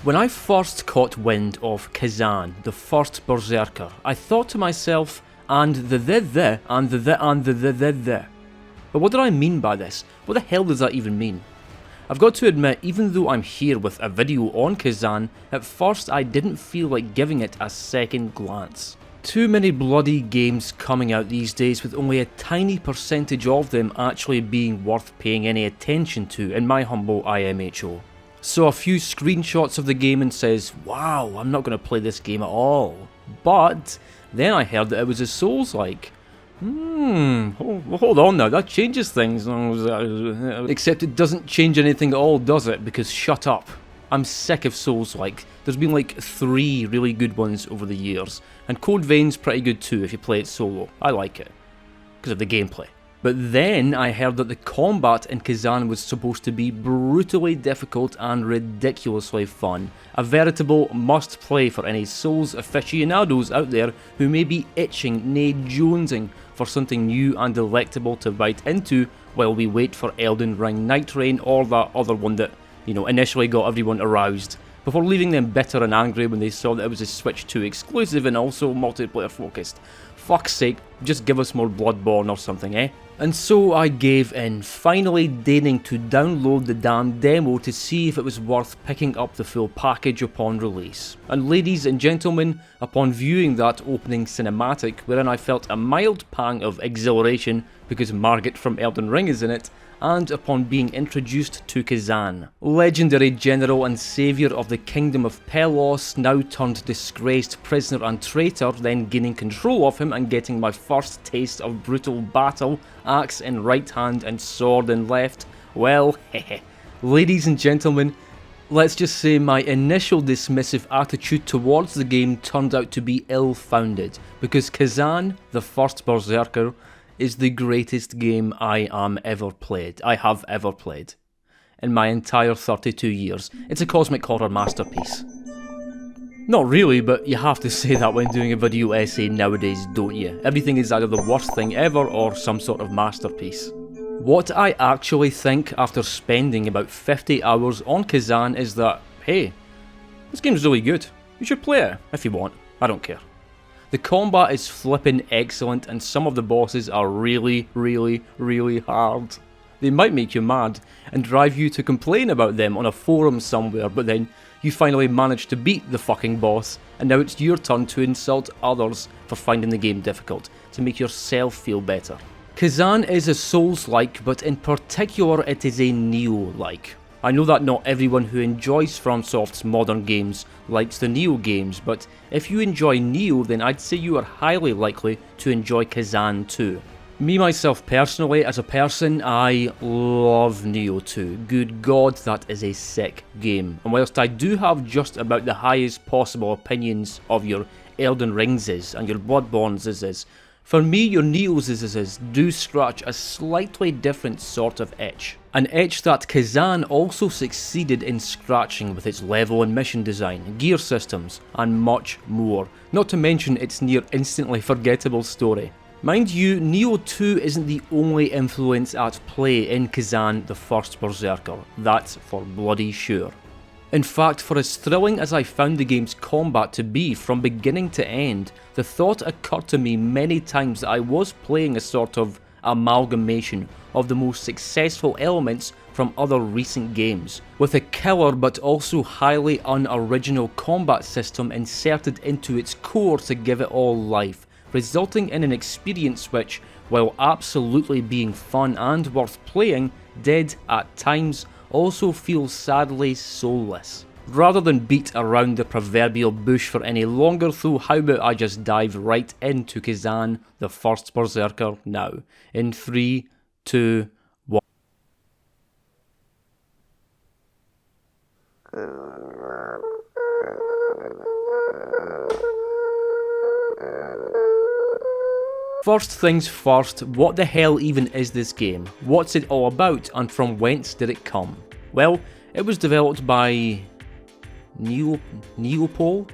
When I first caught wind of Khazan, the first Berserker, I thought to myself, and the, and the. But what do I mean by this? What the hell does that even mean? I've got to admit, even though I'm here with a video on Khazan, at first I didn't feel like giving it a second glance. Too many bloody games coming out these days with only a tiny percentage of them actually being worth paying any attention to, in my humble IMHO. Saw a few screenshots of the game and says, wow, I'm not going to play this game at all. But then I heard that it was a Souls-like. Hold on now, that changes things. Except it doesn't change anything at all, does it? Because shut up. I'm sick of Souls-like. There's been like 3 really good ones over the years, and Code Vein's pretty good too if you play it solo. I like it, because of the gameplay. But then I heard that the combat in Khazan was supposed to be brutally difficult and ridiculously fun. A veritable must-play for any Souls aficionados out there who may be itching, nay jonesing, for something new and delectable to bite into while we wait for Elden Ring Night Rain or that other one that, initially got everyone aroused, before leaving them bitter and angry when they saw that it was a Switch 2 exclusive and also multiplayer focused. Fuck's sake, just give us more Bloodborne or something, eh? And so I gave in, finally deigning to download the damn demo to see if it was worth picking up the full package upon release. And ladies and gentlemen, upon viewing that opening cinematic, wherein I felt a mild pang of exhilaration because Margit from Elden Ring is in it, and upon being introduced to Khazan, legendary general and saviour of the kingdom of Pelos, now turned disgraced prisoner and traitor, then gaining control of him and getting my first taste of brutal battle, axe in right hand and sword in left, well, hehe. Ladies and gentlemen, let's just say my initial dismissive attitude towards the game turned out to be ill-founded, because Khazan, the first Berserker, is the greatest game I have ever played in my entire 32 years. It's a cosmic horror masterpiece. Not really, but you have to say that when doing a video essay nowadays, don't you? Everything is either the worst thing ever or some sort of masterpiece. What I actually think after spending about 50 hours on Khazan is that, hey, this game's really good. You should play it if you want. I don't care. The combat is flippin' excellent and some of the bosses are really, really, really hard. They might make you mad and drive you to complain about them on a forum somewhere, but then you finally manage to beat the fucking boss and now it's your turn to insult others for finding the game difficult, to make yourself feel better. Khazan is a Souls-like, but in particular it is a Neo-like. I know that not everyone who enjoys FromSoft's modern games likes the Neo games, but if you enjoy Neo, then I'd say you are highly likely to enjoy Khazan too. Me myself personally, as a person, I love Neo 2. Good god, that is a sick game. And whilst I do have just about the highest possible opinions of your Elden Ringses and your Bloodborne's, for me, your Neos do scratch a slightly different sort of itch. An itch that Khazan also succeeded in scratching with its level and mission design, gear systems, and much more. Not to mention its near instantly forgettable story. Mind you, Neo 2 isn't the only influence at play in Khazan, the first Berserker. That's for bloody sure. In fact, for as thrilling as I found the game's combat to be from beginning to end, the thought occurred to me many times that I was playing a sort of amalgamation of the most successful elements from other recent games, with a killer but also highly unoriginal combat system inserted into its core to give it all life, resulting in an experience which, while absolutely being fun and worth playing, did, at times, also feel sadly soulless. Rather than beat around the proverbial bush for any longer though, how about I just dive right into Khazan, the first Berserker now, in 3, 2, 1. First things first, what the hell even is this game? What's it all about and from whence did it come? Well, it was developed by Neopol?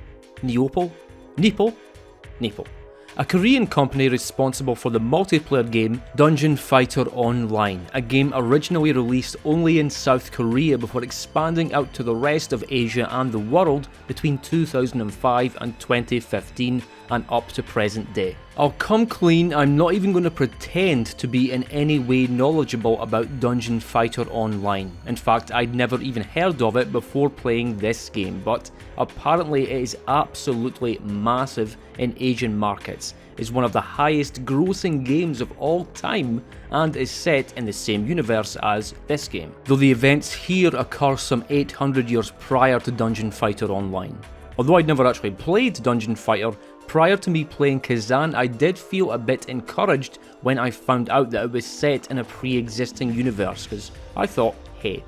a Korean company responsible for the multiplayer game Dungeon Fighter Online, a game originally released only in South Korea before expanding out to the rest of Asia and the world between 2005 and 2015 and up to present day. I'll come clean, I'm not even going to pretend to be in any way knowledgeable about Dungeon Fighter Online. In fact, I'd never even heard of it before playing this game, but apparently it is absolutely massive in Asian markets, is one of the highest grossing games of all time, and is set in the same universe as this game, though the events here occur some 800 years prior to Dungeon Fighter Online. Although I'd never actually played Dungeon Fighter, prior to me playing Khazan, I did feel a bit encouraged when I found out that it was set in a pre-existing universe, because I thought, hey,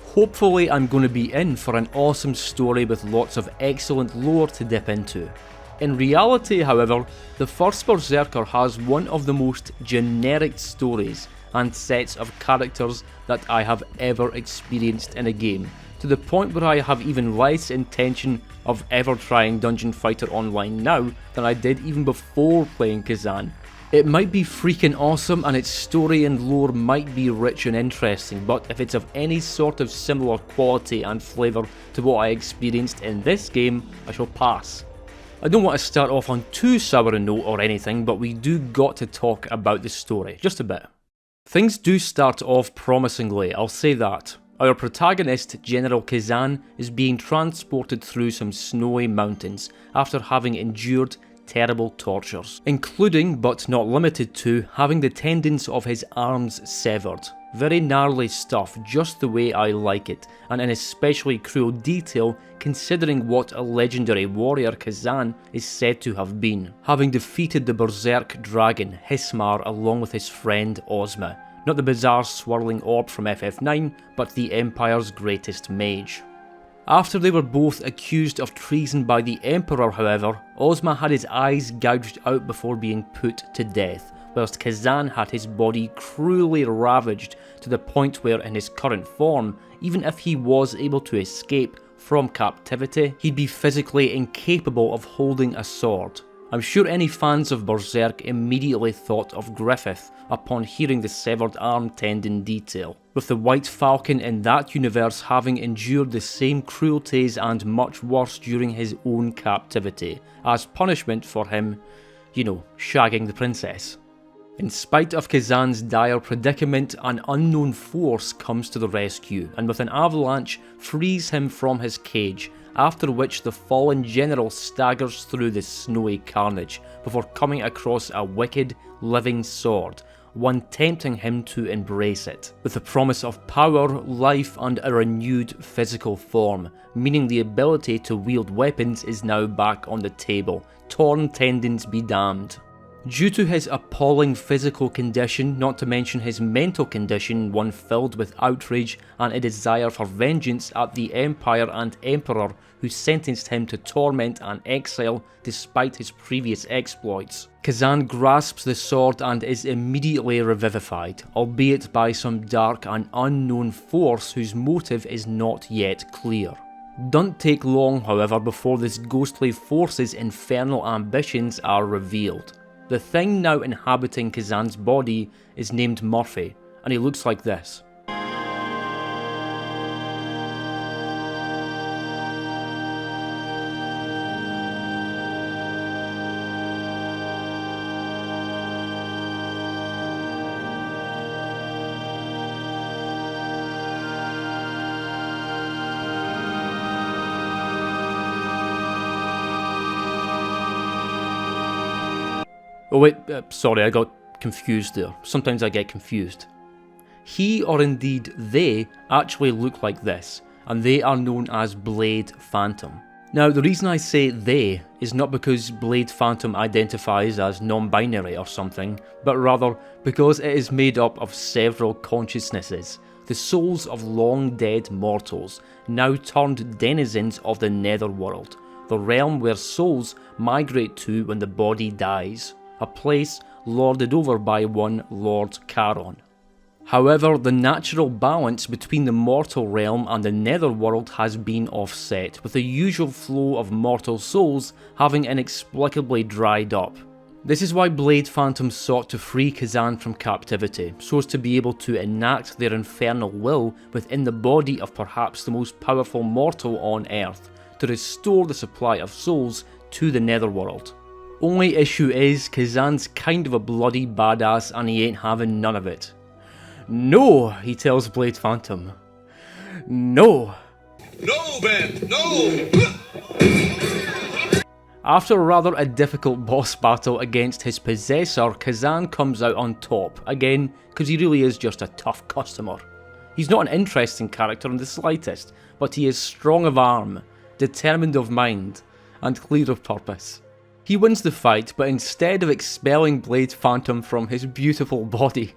hopefully I'm going to be in for an awesome story with lots of excellent lore to dip into. In reality, however, the first Berserker has one of the most generic stories and sets of characters that I have ever experienced in a game, to the point where I have even less intention of ever trying Dungeon Fighter Online now than I did even before playing Khazan. It might be freaking awesome and its story and lore might be rich and interesting, but if it's of any sort of similar quality and flavour to what I experienced in this game, I shall pass. I don't want to start off on too sour a note or anything, but we do got to talk about the story, just a bit. Things do start off promisingly, I'll say that. Our protagonist, General Khazan, is being transported through some snowy mountains after having endured terrible tortures, including but not limited to having the tendons of his arms severed. Very gnarly stuff, just the way I like it, and in especially cruel detail considering what a legendary warrior Khazan is said to have been, having defeated the Berserk dragon Hismar along with his friend Ozma. Not the bizarre swirling orb from FF9, but the Empire's greatest mage. After they were both accused of treason by the Emperor, however, Ozma had his eyes gouged out before being put to death, whilst Khazan had his body cruelly ravaged to the point where in his current form, even if he was able to escape from captivity, he'd be physically incapable of holding a sword. I'm sure any fans of Berserk immediately thought of Griffith upon hearing the severed arm tendon detail, with the White Falcon in that universe having endured the same cruelties and much worse during his own captivity, as punishment for him, you know, shagging the princess. In spite of Khazan's dire predicament, an unknown force comes to the rescue, and with an avalanche frees him from his cage, after which the fallen general staggers through the snowy carnage before coming across a wicked, living sword, one tempting him to embrace it, with the promise of power, life and a renewed physical form, meaning the ability to wield weapons is now back on the table, torn tendons be damned. Due to his appalling physical condition, not to mention his mental condition, one filled with outrage and a desire for vengeance at the Empire and Emperor who sentenced him to torment and exile despite his previous exploits, Khazan grasps the sword and is immediately revivified, albeit by some dark and unknown force whose motive is not yet clear. Don't take long, however, before this ghostly force's infernal ambitions are revealed. The thing now inhabiting Khazan's body is named Murphy, and he looks like this. Oh wait, sorry, I got confused there. Sometimes I get confused. He, or indeed they, actually look like this, and they are known as Blade Phantom. Now, the reason I say they is not because Blade Phantom identifies as non-binary or something, but rather because it is made up of several consciousnesses, the souls of long-dead mortals, now turned denizens of the Netherworld, the realm where souls migrate to when the body dies. A place lorded over by one Lord Charon. However, the natural balance between the mortal realm and the netherworld has been offset, with the usual flow of mortal souls having inexplicably dried up. This is why Blade Phantom sought to free Khazan from captivity, so as to be able to enact their infernal will within the body of perhaps the most powerful mortal on Earth, to restore the supply of souls to the Netherworld. Only issue is, Khazan's kind of a bloody badass and he ain't having none of it. No, he tells Blade Phantom. No. No, Ben, no! After rather a difficult boss battle against his possessor, Khazan comes out on top, again, because he really is just a tough customer. He's not an interesting character in the slightest, but he is strong of arm, determined of mind, and clear of purpose. He wins the fight, but instead of expelling Blade Phantom from his beautiful body,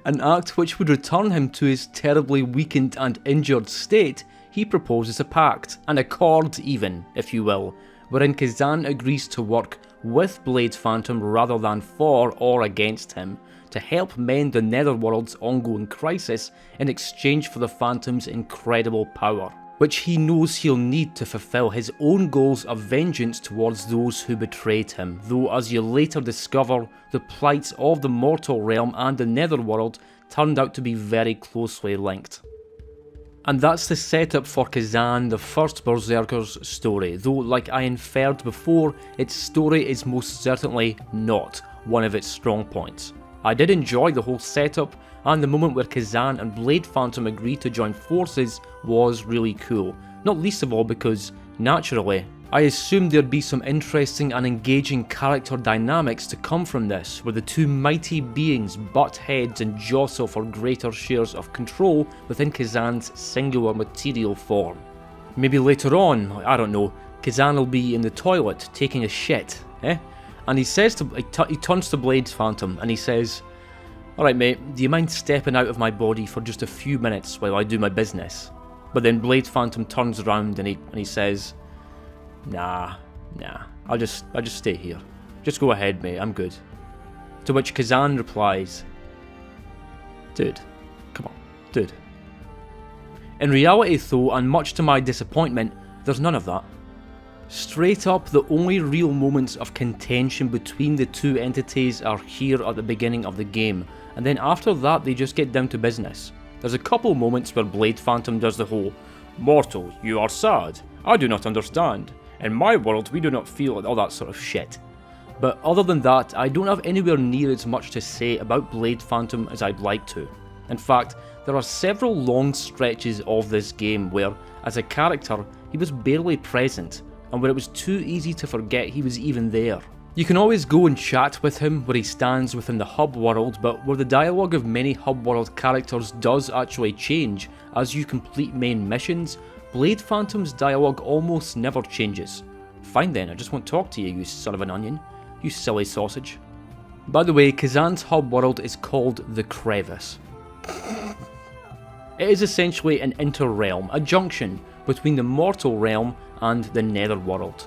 an act which would return him to his terribly weakened and injured state, he proposes a pact, an accord even, if you will, wherein Khazan agrees to work with Blade Phantom rather than for or against him, to help mend the Netherworld's ongoing crisis in exchange for the Phantom's incredible power, which he knows he'll need to fulfill his own goals of vengeance towards those who betrayed him, though as you later discover, the plights of the mortal realm and the Netherworld turned out to be very closely linked. And that's the setup for Khazan, the first Berserker's story, though like I inferred before, its story is most certainly not one of its strong points. I did enjoy the whole setup, and the moment where Khazan and Blade Phantom agreed to join forces was really cool, not least of all because, naturally, I assumed there'd be some interesting and engaging character dynamics to come from this, where the two mighty beings butt heads and jostle for greater shares of control within Khazan's singular material form. Maybe later on, I don't know, Khazan will be in the toilet taking a shit, and he turns to Blade Phantom and he says, "Alright mate, do you mind stepping out of my body for just a few minutes while I do my business?" But then Blade Phantom turns around and he says, Nah, I'll just stay here. Just go ahead mate, I'm good." To which Khazan replies, "Dude, come on, dude." In reality though, and much to my disappointment, there's none of that. Straight up, the only real moments of contention between the two entities are here at the beginning of the game, and then after that they just get down to business. There's a couple moments where Blade Phantom does the whole, "Mortal, you are sad. I do not understand. In my world we do not feel," all that sort of shit. But other than that, I don't have anywhere near as much to say about Blade Phantom as I'd like to. In fact, there are several long stretches of this game where, as a character, he was barely present, and where it was too easy to forget he was even there. You can always go and chat with him where he stands within the hub world, but where the dialogue of many hub world characters does actually change as you complete main missions, Blade Phantom's dialogue almost never changes. Fine then, I just won't talk to you, you son of an onion. You silly sausage. By the way, Khazan's hub world is called the Crevice. It is essentially an inter-realm, a junction between the mortal realm and the Netherworld.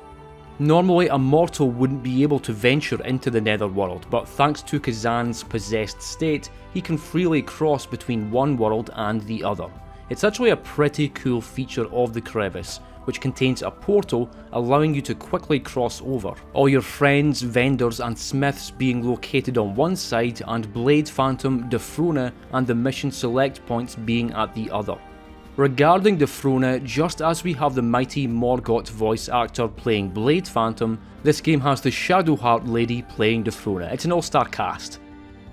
Normally a mortal wouldn't be able to venture into the Netherworld, but thanks to Khazan's possessed state, he can freely cross between one world and the other. It's actually a pretty cool feature of the Crevice, which contains a portal allowing you to quickly cross over, all your friends, vendors and smiths being located on one side and Blade Phantom, Defrona and the mission select points being at the other. Regarding Defrona, just as we have the mighty Morgott voice actor playing Blade Phantom, this game has the Shadowheart lady playing Defrona. It's an all-star cast.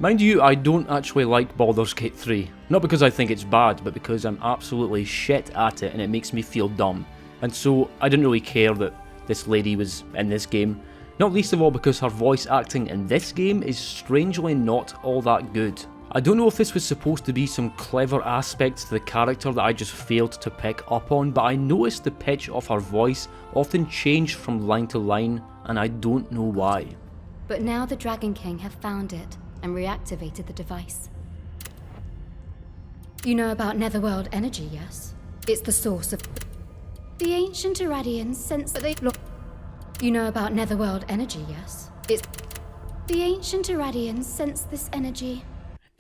Mind you, I don't actually like Baldur's Gate 3. Not because I think it's bad, but because I'm absolutely shit at it and it makes me feel dumb. And so I didn't really care that this lady was in this game. Not least of all because her voice acting in this game is strangely not all that good. I don't know if this was supposed to be some clever aspect to the character that I just failed to pick up on, but I noticed the pitch of her voice often changed from line to line, and I don't know why. But now the Dragon King have found it and reactivated the device. You know about Netherworld energy, yes? It's the source of... The ancient Irradians sense that they... You know about Netherworld energy, yes? It's... The ancient Irradians sense this energy.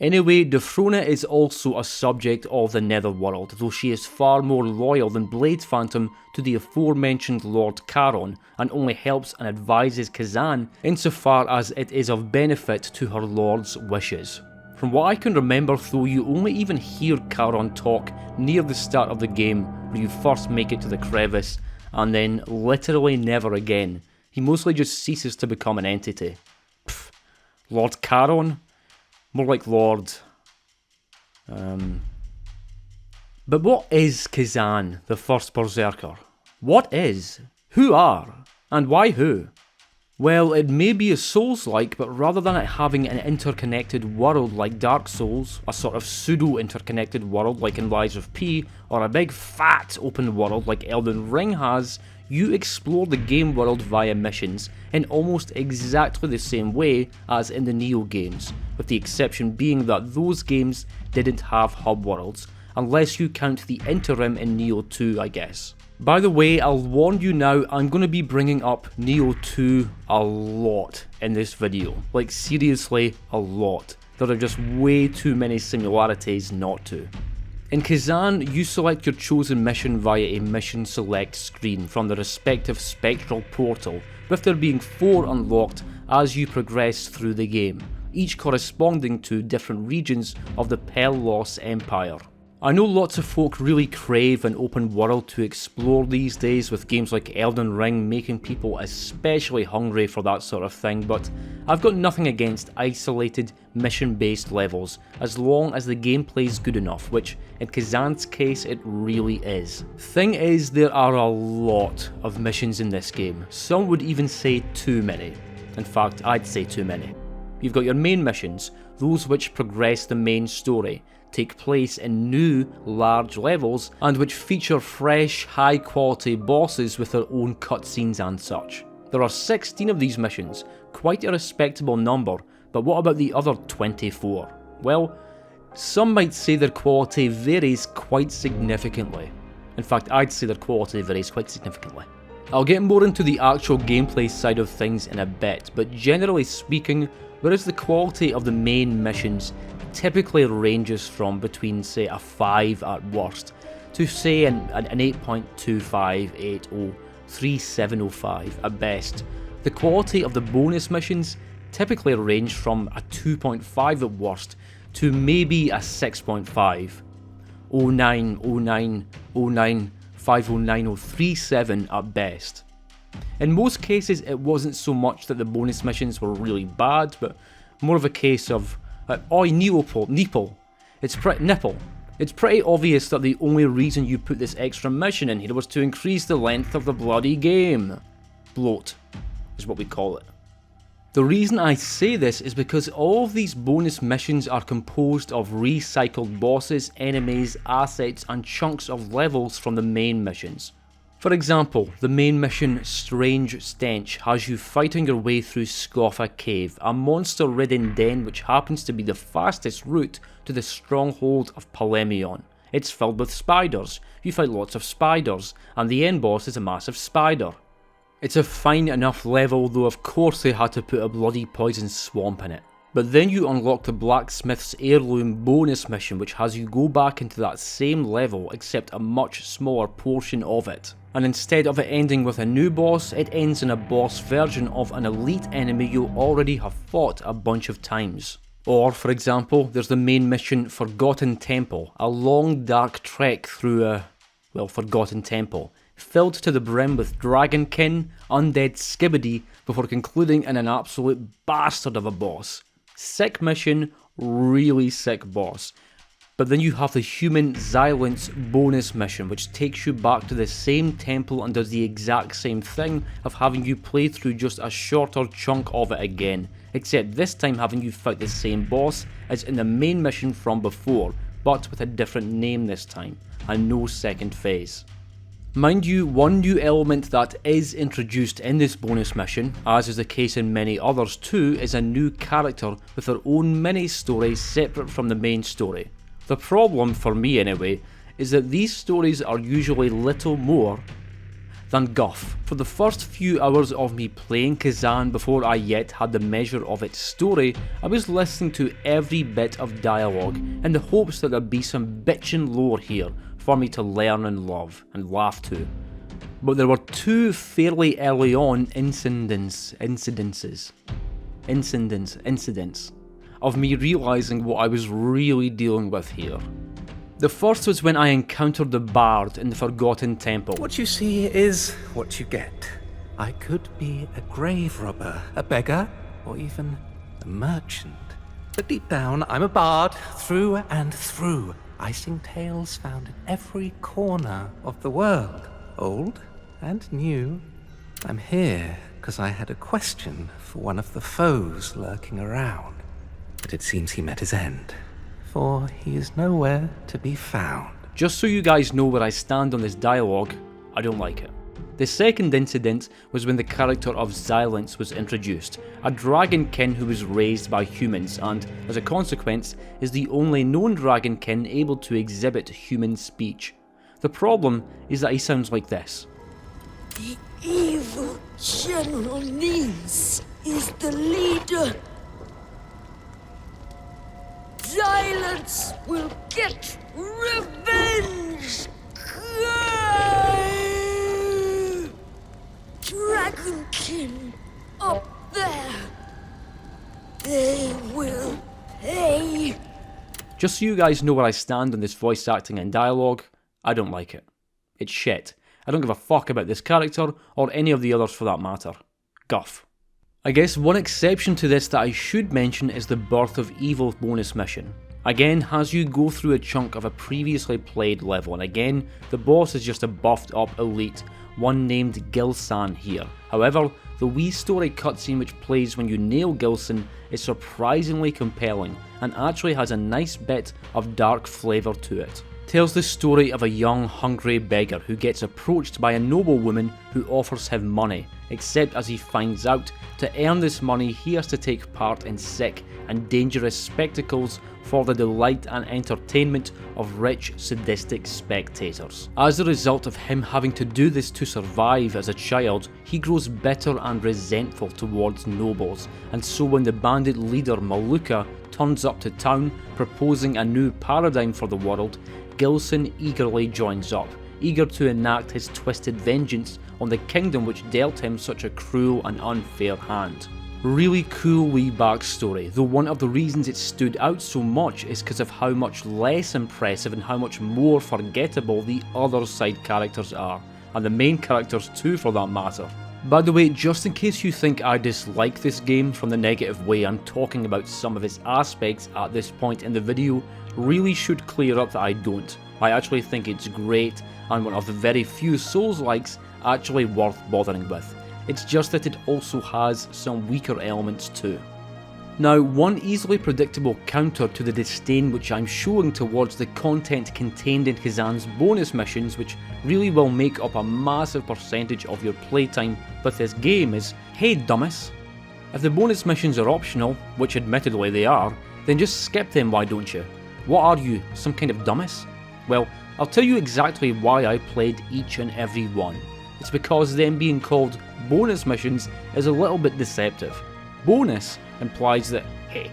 Anyway, Defrona is also a subject of the Netherworld, though she is far more loyal than Blade Phantom to the aforementioned Lord Charon, and only helps and advises Khazan insofar as it is of benefit to her lord's wishes. From what I can remember though, you only even hear Charon talk near the start of the game, where you first make it to the crevice, and then literally never again. He mostly just ceases to become an entity. Pfft, Lord Charon? More like Lord... But what is Khazan, the first Berserker? What is? Who are? And why who? Well, it may be a Souls-like, but rather than it having an interconnected world like Dark Souls, a sort of pseudo-interconnected world like in Lies of P, or a big fat open world like Elden Ring has, you explore the game world via missions in almost exactly the same way as in the Neo games, with the exception being that those games didn't have hub worlds, unless you count the interim in Neo 2, I guess. By the way, I'll warn you now, I'm going to be bringing up Neo 2 a lot in this video. Like, seriously, a lot. There are just way too many similarities not to. In Khazan, you select your chosen mission via a mission select screen from the respective spectral portal, with there being 4 unlocked as you progress through the game, each corresponding to different regions of the Pellos Empire. I know lots of folk really crave an open world to explore these days, with games like Elden Ring making people especially hungry for that sort of thing, but I've got nothing against isolated mission-based levels as long as the gameplay is good enough, which in Khazan's case it really is. Thing is, there are a lot of missions in this game, some would even say too many. In fact, I'd say too many. You've got your main missions, those which progress the main story, take place in new, large levels, and which feature fresh, high-quality bosses with their own cutscenes and such. There are 16 of these missions, quite a respectable number, but what about the other 24? Well, some might say their quality varies quite significantly. In fact, I'd say their quality varies quite significantly. I'll get more into the actual gameplay side of things in a bit, but generally speaking, whereas the quality of the main missions typically ranges from between, say, a 5 at worst to, say, an 8.2580, 3705 at best. The quality of the bonus missions typically range from a 2.5 at worst to maybe a 6.5, 09, 09, 09, 509037 at best. In most cases, it wasn't so much that the bonus missions were really bad, but more of a case of oi nipple. It's pretty obvious that the only reason you put this extra mission in here was to increase the length of the bloody game. Bloat is what we call it. The reason I say this is because all of these bonus missions are composed of recycled bosses, enemies, assets, and chunks of levels from the main missions. For example, the main mission Strange Stench has you fighting your way through Scoffa Cave, a monster-ridden den which happens to be the fastest route to the stronghold of Palemion. It's filled with spiders, you fight lots of spiders, and the end boss is a massive spider. It's a fine enough level, though of course they had to put a bloody poison swamp in it. But then you unlock the Blacksmith's Heirloom bonus mission, which has you go back into that same level except a much smaller portion of it. And instead of it ending with a new boss, it ends in a boss version of an elite enemy you already have fought a bunch of times. Or, for example, there's the main mission Forgotten Temple, a long dark trek through a, forgotten temple, filled to the brim with dragonkin, undead skibbity, before concluding in an absolute bastard of a boss. Sick mission, really sick boss. But then you have the Human Xylence bonus mission, which takes you back to the same temple and does the exact same thing of having you play through just a shorter chunk of it again, except this time having you fight the same boss as in the main mission from before, but with a different name this time, and no second phase. Mind you, one new element that is introduced in this bonus mission, as is the case in many others too, is a new character with their own mini-story separate from the main story. The problem, for me anyway, is that these stories are usually little more than guff. For the first few hours of me playing Khazan before I yet had the measure of its story, I was listening to every bit of dialogue in the hopes that there'd be some bitchin' lore here for me to learn and love and laugh to. But there were two fairly early on incidents of me realising what I was really dealing with here. The first was when I encountered the bard in the Forgotten Temple. What you see is what you get. I could be a grave robber, a beggar, or even a merchant. But deep down, I'm a bard through and through. I sing tales found in every corner of the world, old and new. I'm here because I had a question for one of the foes lurking around. But it seems he met his end, for he is nowhere to be found. Just so you guys know where I stand on this dialogue, I don't like it. The second incident was when the character of Xylence was introduced, a dragonkin who was raised by humans and, as a consequence, is the only known dragonkin able to exhibit human speech. The problem is that he sounds like this. The evil General Nils is the leader. Xylence will get revenge! Dragonkin up there. They will pay. Just so you guys know where I stand on this voice acting and dialogue, I don't like it. It's shit. I don't give a fuck about this character, or any of the others for that matter. Guff. I guess one exception to this that I should mention is the Birth of Evil bonus mission. Again, as you go through a chunk of a previously played level, and again, the boss is just a buffed up elite, one named Gilsan here. However, the wee story cutscene which plays when you nail Gilsan is surprisingly compelling, and actually has a nice bit of dark flavour to it. Tells the story of a young, hungry beggar who gets approached by a noblewoman who offers him money, except as he finds out, to earn this money he has to take part in sick and dangerous spectacles for the delight and entertainment of rich, sadistic spectators. As a result of him having to do this to survive as a child, he grows bitter and resentful towards nobles, and so when the bandit leader Maluka turns up to town proposing a new paradigm for the world, Gilsan eagerly joins up, eager to enact his twisted vengeance on the kingdom which dealt him such a cruel and unfair hand. Really cool wee backstory, though one of the reasons it stood out so much is because of how much less impressive and how much more forgettable the other side characters are, and the main characters too for that matter. By the way, just in case you think I dislike this game from the negative way I'm talking about some of its aspects at this point in the video, really should clear up that I don't. I actually think it's great and one of the very few Souls-likes actually worth bothering with. It's just that it also has some weaker elements too. Now, one easily predictable counter to the disdain which I'm showing towards the content contained in Khazan's bonus missions, which really will make up a massive percentage of your playtime with this game, is, hey dumbass, if the bonus missions are optional, which admittedly they are, then just skip them, why don't you? What are you, some kind of dumbass? Well, I'll tell you exactly why I played each and every one. It's because them being called bonus missions is a little bit deceptive. Bonus implies that, hey,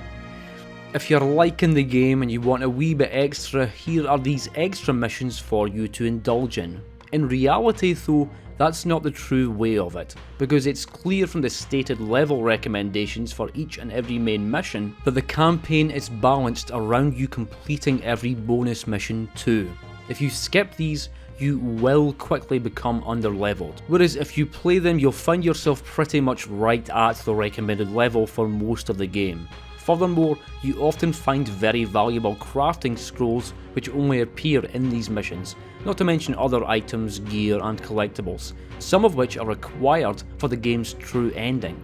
if you're liking the game and you want a wee bit extra, here are these extra missions for you to indulge in. In reality though, that's not the true way of it, because it's clear from the stated level recommendations for each and every main mission that the campaign is balanced around you completing every bonus mission too. If you skip these, you will quickly become underleveled, whereas if you play them you'll find yourself pretty much right at the recommended level for most of the game. Furthermore, you often find very valuable crafting scrolls which only appear in these missions, not to mention other items, gear and collectibles, some of which are required for the game's true ending.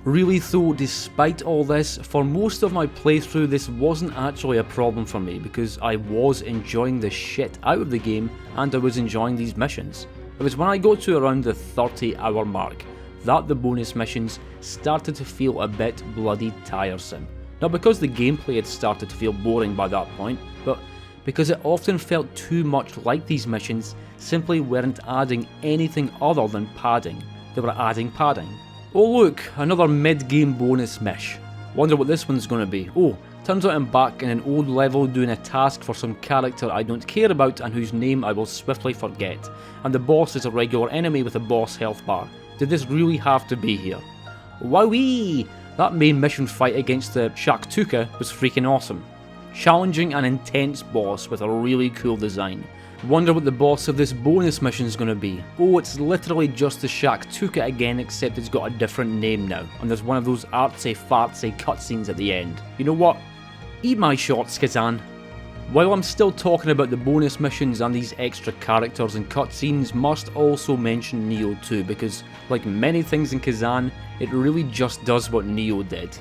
Really though, despite all this, for most of my playthrough this wasn't actually a problem for me because I was enjoying the shit out of the game and I was enjoying these missions. It was when I got to around the 30-hour mark that the bonus missions started to feel a bit bloody tiresome. Not because the gameplay had started to feel boring by that point, but because it often felt too much like these missions simply weren't adding anything other than padding. They were adding padding. Oh look, another mid-game bonus mish. Wonder what this one's gonna be. Oh, turns out I'm back in an old level doing a task for some character I don't care about and whose name I will swiftly forget. And the boss is a regular enemy with a boss health bar. Did this really have to be here? Wowee! That main mission fight against the Shaktuka was freaking awesome. Challenging and intense boss with a really cool design. Wonder what the boss of this bonus mission is going to be. Oh, it's literally just the Shaktuka again, except it's got a different name now, and there's one of those artsy fartsy cutscenes at the end. You know what? Eat my shots, Khazan. While I'm still talking about the bonus missions and these extra characters and cutscenes, must also mention Nioh 2, because like many things in Khazan, it really just does what Nioh did.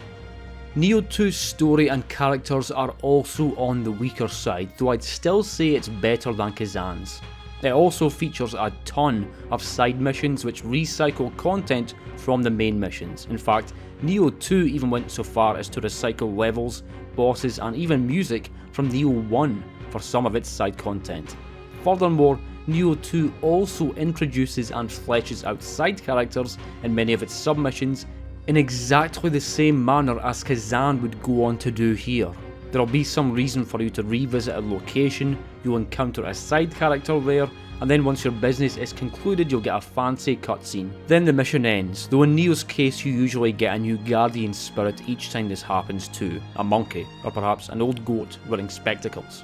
Nioh 2's story and characters are also on the weaker side, though I'd still say it's better than Khazan's. It also features a ton of side missions which recycle content from the main missions. In fact, Nioh 2 even went so far as to recycle levels, bosses and even music from Nioh 1 for some of its side content. Furthermore, Nioh 2 also introduces and fleshes out side characters in many of its submissions in exactly the same manner as Khazan would go on to do here. There'll be some reason for you to revisit a location, you'll encounter a side character there, and then once your business is concluded you'll get a fancy cutscene. Then the mission ends, though in Nioh's case you usually get a new guardian spirit each time this happens too, a monkey, or perhaps an old goat wearing spectacles.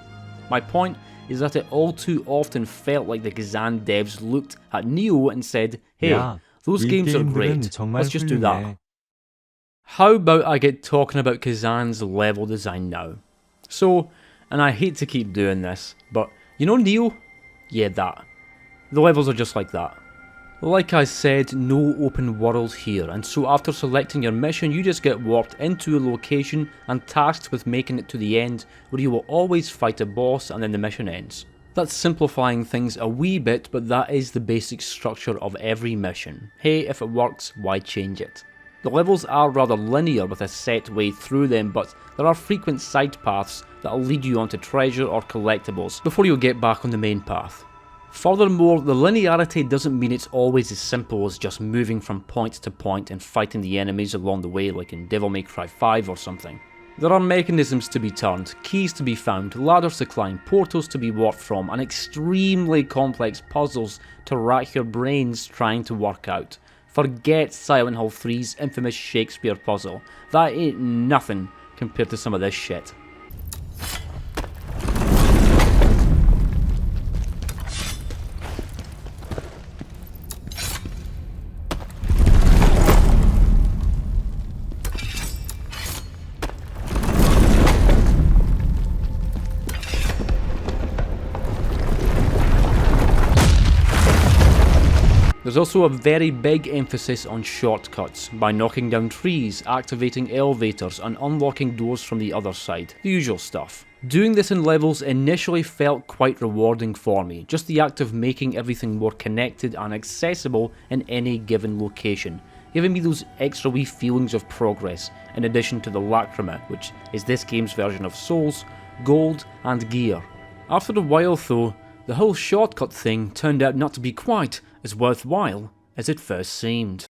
My point is that it all too often felt like the Khazan devs looked at Nioh and said, hey, those games are great, let's just do that. How about I get talking about Khazan's level design now? So, and I hate to keep doing this, but you know Nioh? Yeah, that. The levels are just like that. Like I said, no open world here, and so after selecting your mission you just get warped into a location and tasked with making it to the end, where you will always fight a boss and then the mission ends. That's simplifying things a wee bit, but that is the basic structure of every mission. Hey, if it works, why change it? The levels are rather linear with a set way through them, but there are frequent side paths that will lead you onto treasure or collectibles before you'll get back on the main path. Furthermore, the linearity doesn't mean it's always as simple as just moving from point to point and fighting the enemies along the way like in Devil May Cry 5 or something. There are mechanisms to be turned, keys to be found, ladders to climb, portals to be warped from, and extremely complex puzzles to rack your brains trying to work out. Forget Silent Hill 3's infamous Shakespeare puzzle. That ain't nothing compared to some of this shit. There's also a very big emphasis on shortcuts, by knocking down trees, activating elevators and unlocking doors from the other side, the usual stuff. Doing this in levels initially felt quite rewarding for me, just the act of making everything more connected and accessible in any given location, giving me those extra wee feelings of progress, in addition to the lacrima, which is this game's version of souls, gold and gear. After a while though, the whole shortcut thing turned out not to be quite as worthwhile as it first seemed.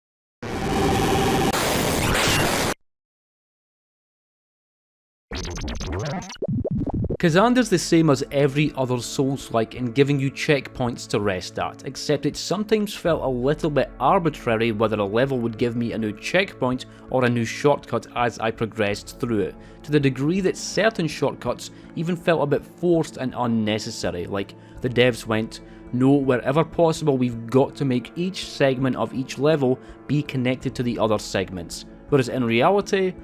Khazan does the same as every other Souls-like in giving you checkpoints to rest at, except it sometimes felt a little bit arbitrary whether a level would give me a new checkpoint or a new shortcut as I progressed through it, to the degree that certain shortcuts even felt a bit forced and unnecessary, like the devs went, no, wherever possible we've got to make each segment of each level be connected to the other segments, whereas in reality,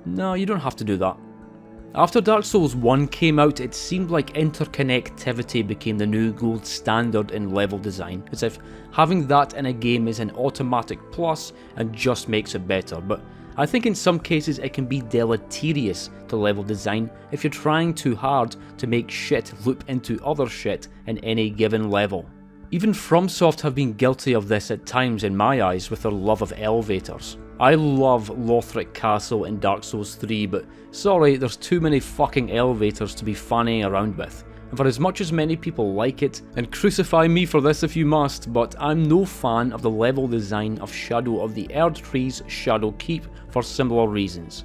no, you don't have to do that. After Dark Souls 1 came out, it seemed like interconnectivity became the new gold standard in level design, as if having that in a game is an automatic plus and just makes it better, but I think in some cases it can be deleterious to level design if you're trying too hard to make shit loop into other shit in any given level. Even FromSoft have been guilty of this at times in my eyes with their love of elevators. I love Lothric Castle in Dark Souls 3, but sorry, there's too many fucking elevators to be fanning around with. and for as much as many people like it, and crucify me for this if you must, but I'm no fan of the level design of Shadow of the Erdtree's Shadow Keep for similar reasons.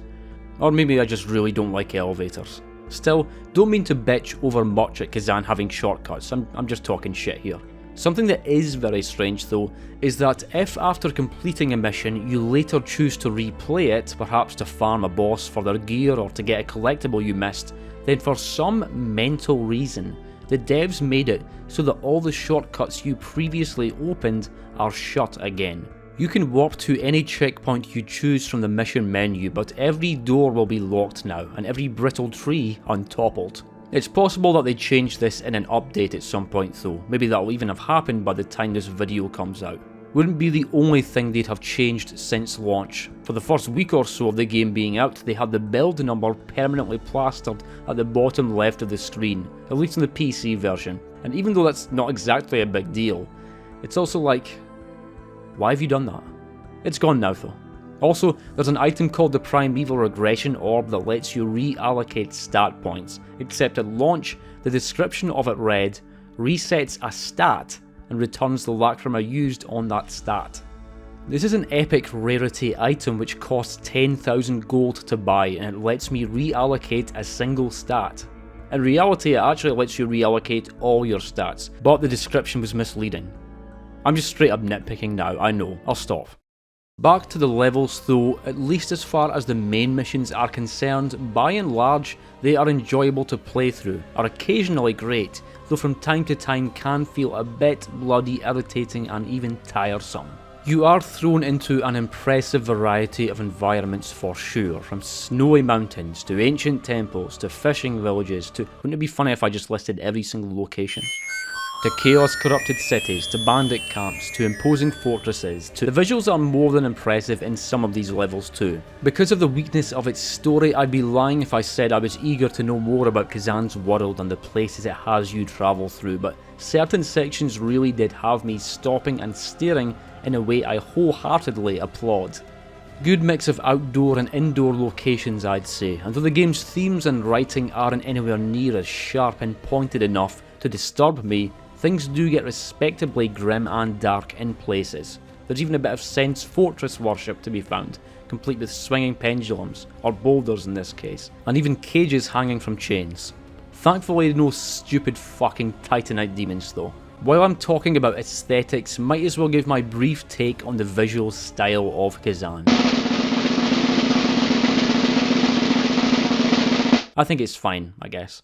Or maybe I just really don't like elevators. Still, don't mean to bitch over much at Khazan having shortcuts, I'm just talking shit here. Something that is very strange though, is that if after completing a mission you later choose to replay it, perhaps to farm a boss for their gear or to get a collectible you missed, then for some mental reason, the devs made it so that all the shortcuts you previously opened are shut again. You can warp to any checkpoint you choose from the mission menu, but every door will be locked now, and every brittle tree untoppled. It's possible that they change this in an update at some point though, maybe that'll even have happened by the time this video comes out. Wouldn't be the only thing they'd have changed since launch. For the first week or so of the game being out, they had the build number permanently plastered at the bottom left of the screen, at least in the PC version, and even though that's not exactly a big deal, it's also like, why have you done that? It's gone now though. Also, there's an item called the Primeval Regression Orb that lets you reallocate stat points, except at launch, the description of it read, resets a stat and returns the lacrima used on that stat. This is an epic rarity item which costs 10,000 gold to buy, and it lets me reallocate a single stat. In reality, it actually lets you reallocate all your stats, but the description was misleading. I'm just straight up nitpicking now, I know, I'll stop. Back to the levels though, at least as far as the main missions are concerned, by and large, they are enjoyable to play through, are occasionally great, though from time to time can feel a bit bloody irritating and even tiresome. You are thrown into an impressive variety of environments for sure, from snowy mountains to ancient temples to fishing villages to, wouldn't it be funny if I just listed every single location? To chaos-corrupted cities, to bandit camps, to imposing fortresses, to... The visuals are more than impressive in some of these levels too. Because of the weakness of its story, I'd be lying if I said I was eager to know more about Khazan's world and the places it has you travel through, but certain sections really did have me stopping and staring in a way I wholeheartedly applaud. Good mix of outdoor and indoor locations I'd say, and though the game's themes and writing aren't anywhere near as sharp and pointed enough to disturb me, things do get respectably grim and dark in places. There's even a bit of Sense Fortress worship to be found, complete with swinging pendulums, or boulders in this case, and even cages hanging from chains. Thankfully no stupid fucking Titanite demons though. While I'm talking about aesthetics, might as well give my brief take on the visual style of Khazan. I think it's fine, I guess.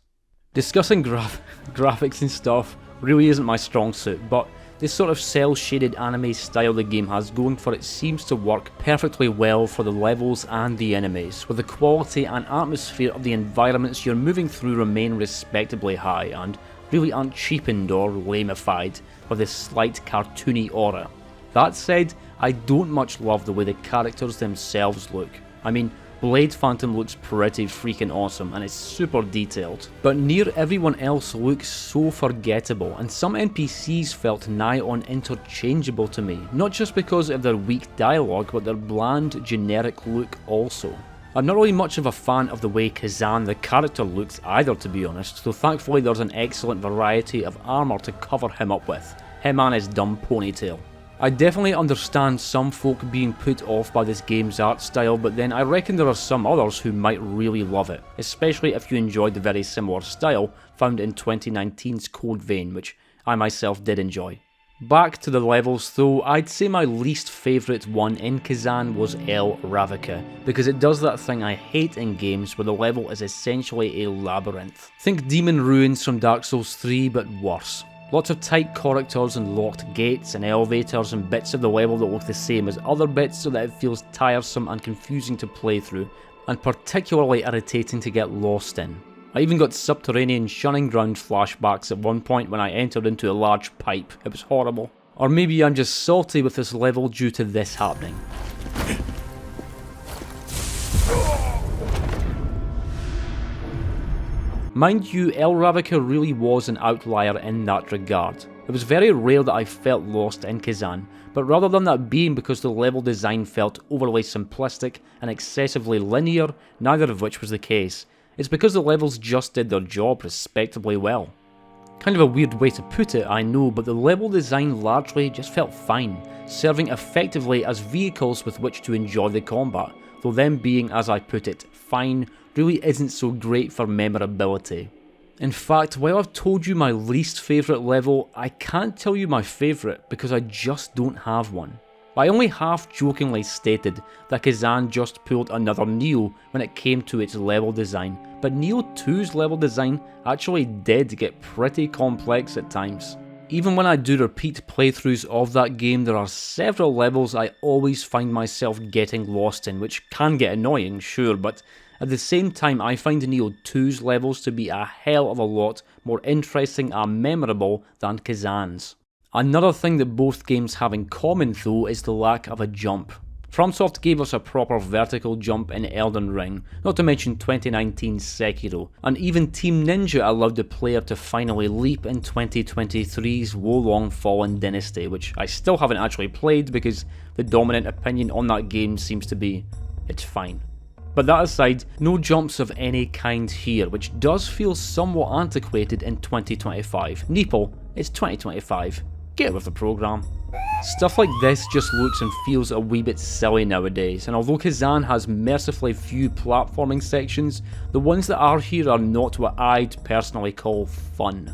Discussing graphics and stuff really isn't my strong suit, but this sort of cel-shaded anime style the game has going for it seems to work perfectly well for the levels and the enemies, where the quality and atmosphere of the environments you're moving through remain respectably high and really aren't cheapened or lamified with this slight cartoony aura. That said, I don't much love the way the characters themselves look. I mean, Blade Phantom looks pretty freaking awesome and it's super detailed, but near everyone else looks so forgettable, and some NPCs felt nigh on interchangeable to me, not just because of their weak dialogue but their bland generic look also. I'm not really much of a fan of the way Khazan the character looks either to be honest, so thankfully there's an excellent variety of armour to cover him up with, him and his dumb ponytail. I definitely understand some folk being put off by this game's art style, but then I reckon there are some others who might really love it, especially if you enjoyed the very similar style found in 2019's Code Vein, which I myself did enjoy. Back to the levels though, I'd say my least favourite one in Khazan was El Ravnica, because it does that thing I hate in games where the level is essentially a labyrinth. Think Demon Ruins from Dark Souls 3 but worse. Lots of tight corridors and locked gates and elevators and bits of the level that look the same as other bits so that it feels tiresome and confusing to play through, and particularly irritating to get lost in. I even got subterranean shunning ground flashbacks at one point when I entered into a large pipe. It was horrible. Or maybe I'm just salty with this level due to this happening. Mind you, El Ravnica really was an outlier in that regard. It was very rare that I felt lost in Khazan, but rather than that being because the level design felt overly simplistic and excessively linear, neither of which was the case, it's because the levels just did their job respectably well. Kind of a weird way to put it, I know, but the level design largely just felt fine, serving effectively as vehicles with which to enjoy the combat, though them being, as I put it, fine really isn't so great for memorability. In fact, while I've told you my least favourite level, I can't tell you my favourite because I just don't have one. I only half-jokingly stated that Khazan just pulled another Neo when it came to its level design, but Neo 2's level design actually did get pretty complex at times. Even when I do repeat playthroughs of that game, there are several levels I always find myself getting lost in, which can get annoying, sure, but at the same time I find Neo 2's levels to be a hell of a lot more interesting and memorable than Khazan's. Another thing that both games have in common though is the lack of a jump. FromSoft gave us a proper vertical jump in Elden Ring, not to mention 2019's Sekiro, and even Team Ninja allowed the player to finally leap in 2023's Wolong Fallen Dynasty, which I still haven't actually played because the dominant opinion on that game seems to be, it's fine. But that aside, no jumps of any kind here, which does feel somewhat antiquated in 2025. Neeple, it's 2025. Get with the program. Stuff like this just looks and feels a wee bit silly nowadays, and although Khazan has mercifully few platforming sections, the ones that are here are not what I'd personally call fun.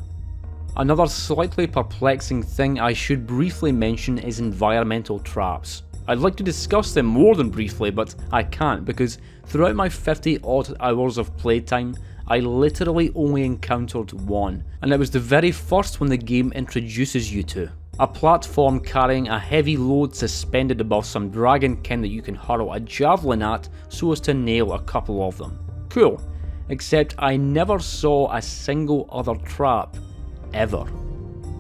Another slightly perplexing thing I should briefly mention is environmental traps. I'd like to discuss them more than briefly, but I can't because throughout my 50 odd hours of playtime, I literally only encountered one, and it was the very first one the game introduces you to. A platform carrying a heavy load suspended above some dragonkin that you can hurl a javelin at so as to nail a couple of them. Cool, except I never saw a single other trap, ever.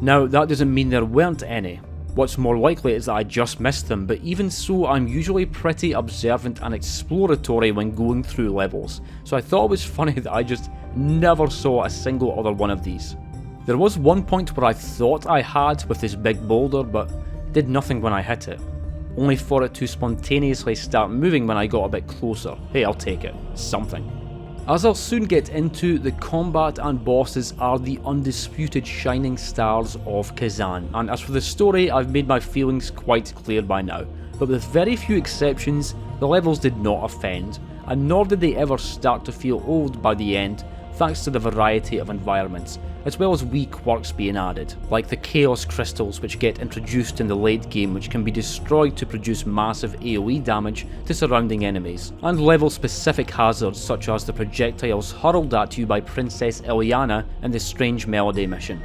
Now that doesn't mean there weren't any. What's more likely is that I just missed them, but even so I'm usually pretty observant and exploratory when going through levels, so I thought it was funny that I just never saw a single other one of these. There was one point where I thought I had with this big boulder, but did nothing when I hit it, only for it to spontaneously start moving when I got a bit closer. Hey, I'll take it, something. As I'll soon get into, the combat and bosses are the undisputed shining stars of Khazan, and as for the story, I've made my feelings quite clear by now, but with very few exceptions, the levels did not offend, and nor did they ever start to feel old by the end, thanks to the variety of environments, as well as wee quirks being added, like the Chaos Crystals which get introduced in the late game which can be destroyed to produce massive AoE damage to surrounding enemies, and level specific hazards such as the projectiles hurled at you by Princess Ilyana in the Strange Melody mission.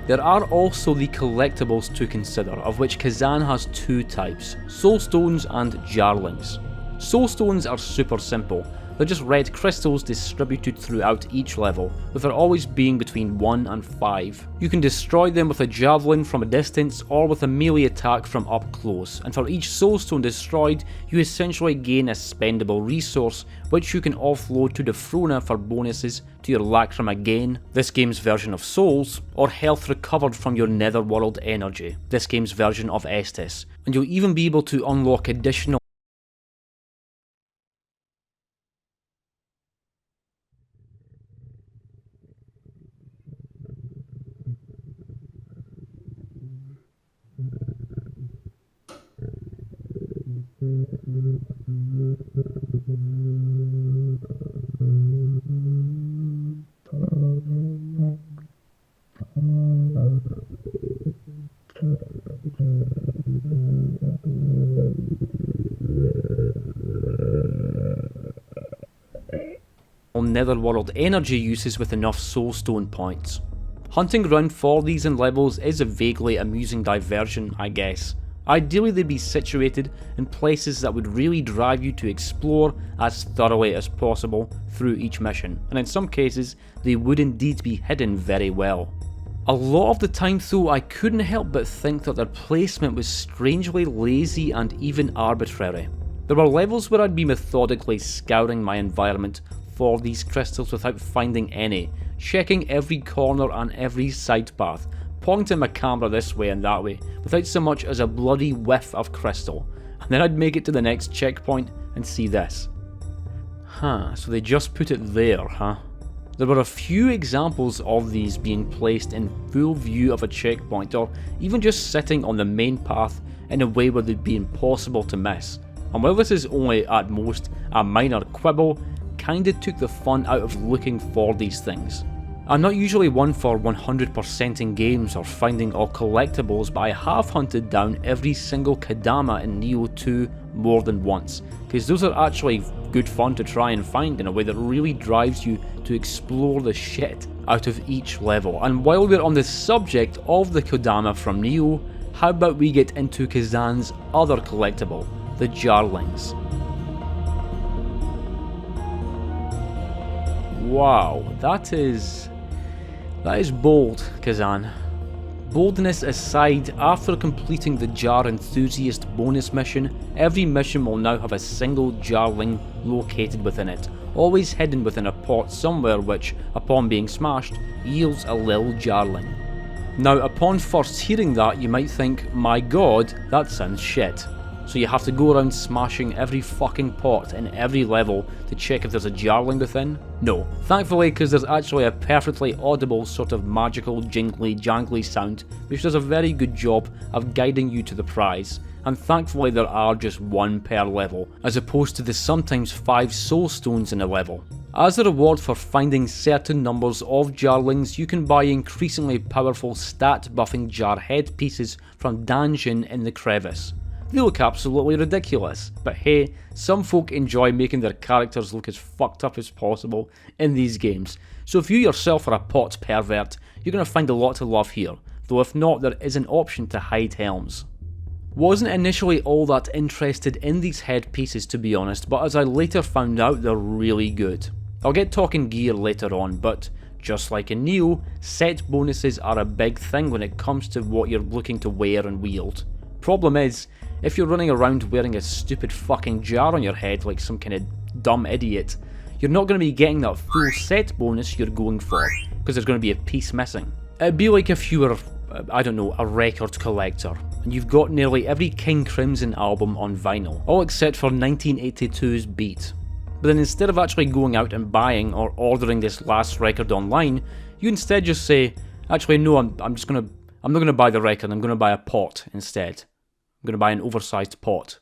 There are also the collectibles to consider, of which Khazan has two types, Soulstones and Jarlings. Soulstones are super simple. They're just red crystals distributed throughout each level, with there always being between 1 and 5. You can destroy them with a javelin from a distance or with a melee attack from up close, and for each soulstone destroyed, you essentially gain a spendable resource which you can offload to Defrona for bonuses to your Lacrima Gain, this game's version of Souls, or health recovered from your Netherworld energy, this game's version of Estus, and you'll even be able to unlock additional Netherworld energy uses with enough soulstone points. Hunting around for these in levels is a vaguely amusing diversion, I guess. Ideally they'd be situated in places that would really drive you to explore as thoroughly as possible through each mission, and in some cases they would indeed be hidden very well. A lot of the time though, I couldn't help but think that their placement was strangely lazy and even arbitrary. There were levels where I'd be methodically scouring my environment for these crystals without finding any, checking every corner and every side path, pointing my camera this way and that way, without so much as a bloody whiff of crystal, and then I'd make it to the next checkpoint and see this. So they just put it there, huh? There were a few examples of these being placed in full view of a checkpoint, or even just sitting on the main path in a way where they'd be impossible to miss. And while this is only at most a minor quibble, kinda took the fun out of looking for these things. I'm not usually one for 100% in games or finding all collectibles, but I have hunted down every single Kadama in Neo 2 more than once, because those are actually good fun to try and find in a way that really drives you to explore the shit out of each level. And while we're on the subject of the Kodama from Neo, how about we get into Khazan's other collectible, the Jarlings. Wow, that is bold, Khazan. Boldness aside, after completing the Jar Enthusiast bonus mission, every mission will now have a single Jarling located within it, always hidden within a pot somewhere which, upon being smashed, yields a little Jarling. Now, upon first hearing that, you might think, my god, that sounds shit. So you have to go around smashing every fucking pot in every level to check if there's a Jarling within? No. Thankfully, because there's actually a perfectly audible sort of magical jingly jangly sound which does a very good job of guiding you to the prize, and thankfully there are just one per level, as opposed to the sometimes 5 soul stones in a level. As a reward for finding certain numbers of Jarlings, you can buy increasingly powerful stat buffing jar headpieces from Dungeon in the Crevice. They look absolutely ridiculous, but hey, some folk enjoy making their characters look as fucked up as possible in these games, so if you yourself are a pot pervert, you're going to find a lot to love here, though if not, there is an option to hide helms. Wasn't initially all that interested in these headpieces to be honest, but as I later found out, they're really good. I'll get talking gear later on, but just like in Neo, set bonuses are a big thing when it comes to what you're looking to wear and wield. Problem is, if you're running around wearing a stupid fucking jar on your head like some kind of dumb idiot, you're not going to be getting that full set bonus you're going for, because there's going to be a piece missing. It'd be like if you were, I don't know, a record collector, and you've got nearly every King Crimson album on vinyl, all except for 1982's Beat. But then instead of actually going out and buying or ordering this last record online, you instead just say, actually no, I'm not going to buy the record, I'm going to buy a pot instead. I'm going to buy an oversized pot.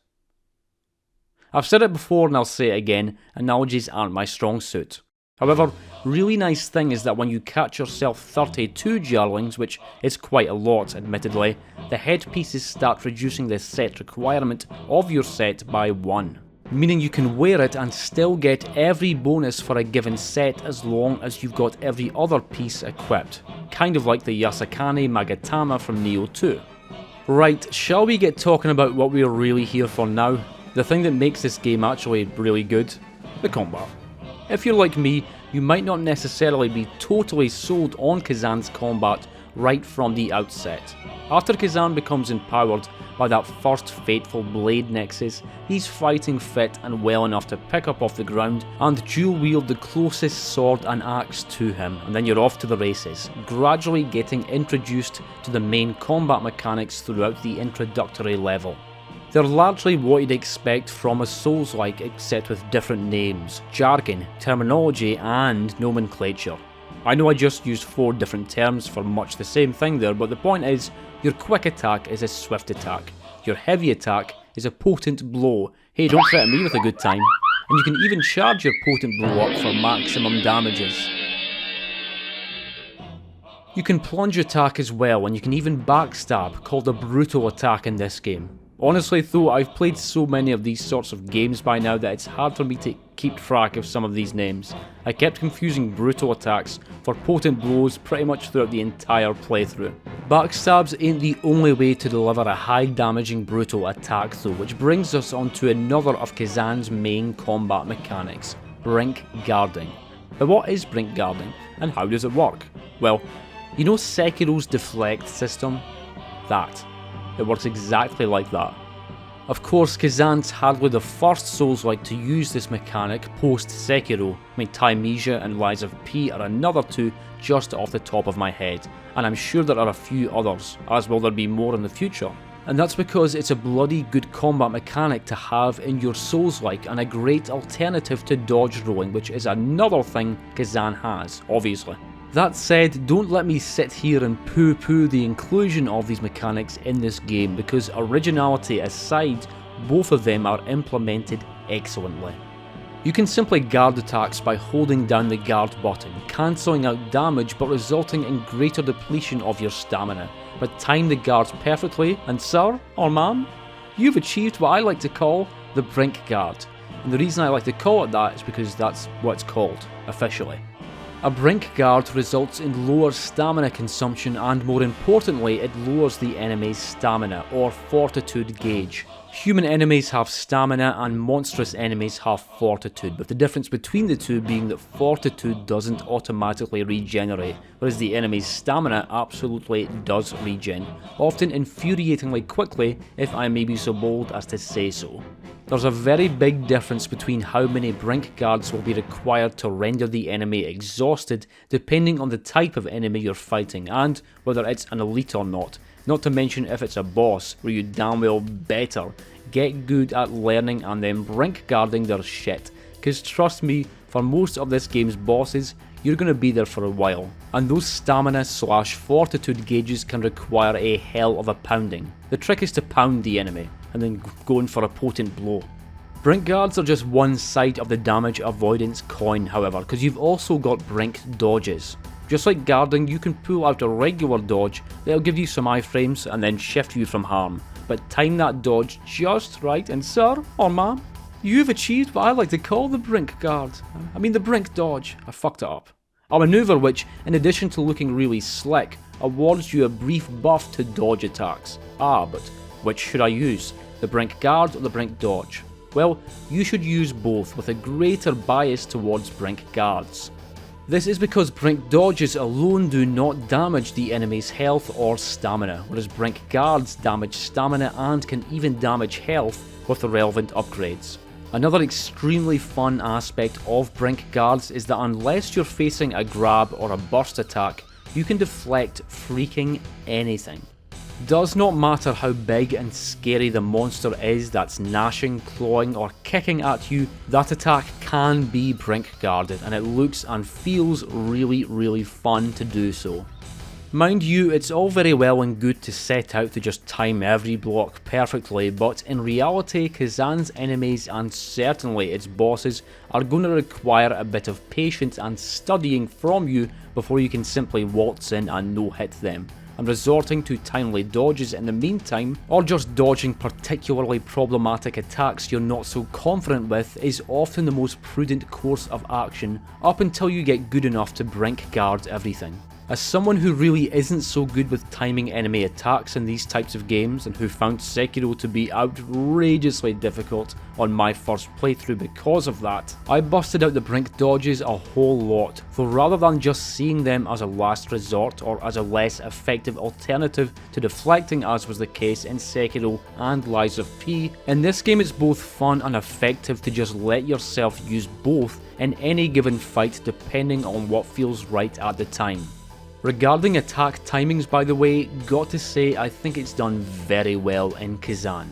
I've said it before and I'll say it again, analogies aren't my strong suit. However, really nice thing is that when you catch yourself 32 Jarlings, which is quite a lot admittedly, the headpieces start reducing the set requirement of your set by 1. Meaning you can wear it and still get every bonus for a given set as long as you've got every other piece equipped. Kind of like the Yasakane Magatama from Neo 2. Right, shall we get talking about what we're really here for now? The thing that makes this game actually really good? The combat. If you're like me, you might not necessarily be totally sold on Khazan's combat right from the outset. After Khazan becomes empowered by that first fateful blade nexus, he's fighting fit and well enough to pick up off the ground and dual wield the closest sword and axe to him, and then you're off to the races, gradually getting introduced to the main combat mechanics throughout the introductory level. They're largely what you'd expect from a Souls-like, except with different names, jargon, terminology and nomenclature. I know I just used 4 different terms for much the same thing there, but the point is, your quick attack is a swift attack, your heavy attack is a potent blow, hey don't threaten me with a good time, and you can even charge your potent blow up for maximum damages. You can plunge attack as well, and you can even backstab, called a brutal attack in this game. Honestly though, I've played so many of these sorts of games by now that it's hard for me to keep track of some of these names. I kept confusing brutal attacks for potent blows pretty much throughout the entire playthrough. Backstabs ain't the only way to deliver a high damaging brutal attack though, which brings us on to another of Khazan's main combat mechanics, brink guarding. But what is brink guarding, and how does it work? Well, you know Sekiro's deflect system? That. It works exactly like that. Of course, Khazan's hardly the first Souls-like to use this mechanic post Sekiro. I mean, Thymesia and Lies of P are another 2 just off the top of my head, and I'm sure there are a few others, as will there be more in the future. And that's because it's a bloody good combat mechanic to have in your Souls-like and a great alternative to dodge rolling, which is another thing Khazan has, obviously. That said, don't let me sit here and poo-poo the inclusion of these mechanics in this game, because originality aside, both of them are implemented excellently. You can simply guard attacks by holding down the guard button, cancelling out damage but resulting in greater depletion of your stamina. But time the guards perfectly, and sir, or ma'am, you've achieved what I like to call the Brink Guard. And the reason I like to call it that is because that's what it's called, officially. A Brink Guard results in lower stamina consumption, and more importantly, it lowers the enemy's stamina, or fortitude gauge. Human enemies have stamina and monstrous enemies have fortitude, with the difference between the two being that fortitude doesn't automatically regenerate, whereas the enemy's stamina absolutely does regen, often infuriatingly quickly if I may be so bold as to say so. There's a very big difference between how many Brink Guards will be required to render the enemy exhausted depending on the type of enemy you're fighting and whether it's an elite or not to mention if it's a boss where you damn well better get good at learning and then Brink guarding their shit, cause trust me, for most of this game's bosses you're going to be there for a while, and those stamina / fortitude gauges can require a hell of a pounding. The trick is to pound the enemy, and then go in for a potent blow. Brink Guards are just one side of the damage avoidance coin however, because you've also got Brink dodges. Just like guarding, you can pull out a regular dodge that'll give you some iframes and then shift you from harm, but time that dodge just right and sir, or ma'am, you've achieved what I like to call the Brink Guard. The Brink dodge. I fucked it up. A manoeuvre which, in addition to looking really slick, awards you a brief buff to dodge attacks. But which should I use? The Brink Guard or the Brink dodge? Well, you should use both with a greater bias towards Brink Guards. This is because Brink dodges alone do not damage the enemy's health or stamina, whereas Brink Guards damage stamina and can even damage health with the relevant upgrades. Another extremely fun aspect of Brink Guards is that unless you're facing a grab or a burst attack, you can deflect freaking anything. Does not matter how big and scary the monster is that's gnashing, clawing or kicking at you, that attack can be Brink guarded and it looks and feels really fun to do so. Mind you, it's all very well and good to set out to just time every block perfectly, but in reality Khazan's enemies and certainly its bosses are going to require a bit of patience and studying from you before you can simply waltz in and no-hit them. And resorting to timely dodges in the meantime, or just dodging particularly problematic attacks you're not so confident with, is often the most prudent course of action up until you get good enough to Brink guard everything. As someone who really isn't so good with timing enemy attacks in these types of games and who found Sekiro to be outrageously difficult on my first playthrough because of that, I busted out the Brink dodges a whole lot, though rather than just seeing them as a last resort or as a less effective alternative to deflecting as was the case in Sekiro and Lies of P, in this game it's both fun and effective to just let yourself use both in any given fight depending on what feels right at the time. Regarding attack timings by the way, got to say I think it's done very well in Khazan.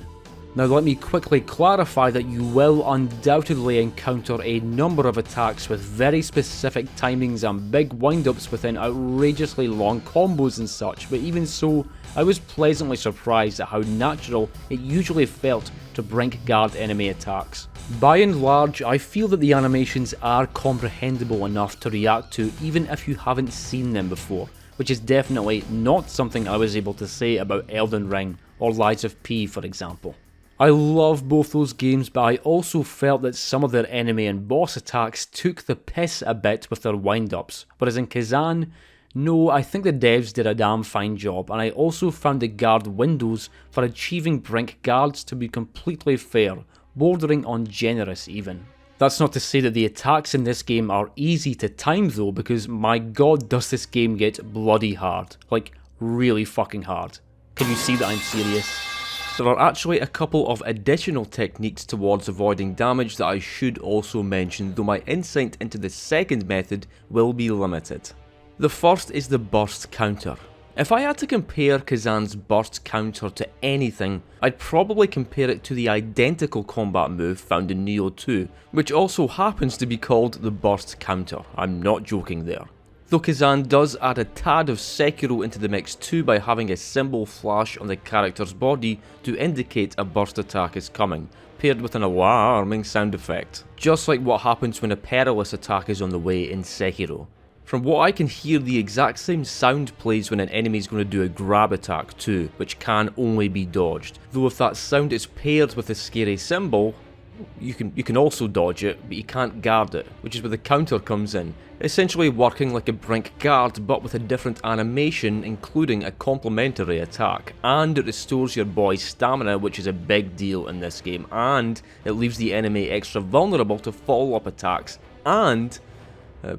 Now let me quickly clarify that you will undoubtedly encounter a number of attacks with very specific timings and big windups within outrageously long combos and such, but even so, I was pleasantly surprised at how natural it usually felt to Brink guard enemy attacks. By and large, I feel that the animations are comprehensible enough to react to even if you haven't seen them before, which is definitely not something I was able to say about Elden Ring or Lies of P for example. I love both those games, but I also felt that some of their enemy and boss attacks took the piss a bit with their wind-ups, whereas in Khazan, no, I think the devs did a damn fine job, and I also found the guard windows for achieving Brink guards to be completely fair, bordering on generous even. That's not to say that the attacks in this game are easy to time though, because my god does this game get bloody hard, like really fucking hard. Can you see that I'm serious? There are actually a couple of additional techniques towards avoiding damage that I should also mention, though my insight into the second method will be limited. The first is the burst counter. If I had to compare Khazan's burst counter to anything, I'd probably compare it to the identical combat move found in Neo 2, which also happens to be called the burst counter. I'm not joking there. Though Khazan does add a tad of Sekiro into the mix too by having a symbol flash on the character's body to indicate a burst attack is coming, paired with an alarming sound effect. Just like what happens when a perilous attack is on the way in Sekiro. From what I can hear, the exact same sound plays when an enemy is going to do a grab attack too, which can only be dodged. Though if that sound is paired with a scary symbol, you can also dodge it, but you can't guard it, which is where the counter comes in. Essentially working like a brink guard, but with a different animation, including a complementary attack. And it restores your boy's stamina, which is a big deal in this game, and it leaves the enemy extra vulnerable to follow-up attacks, and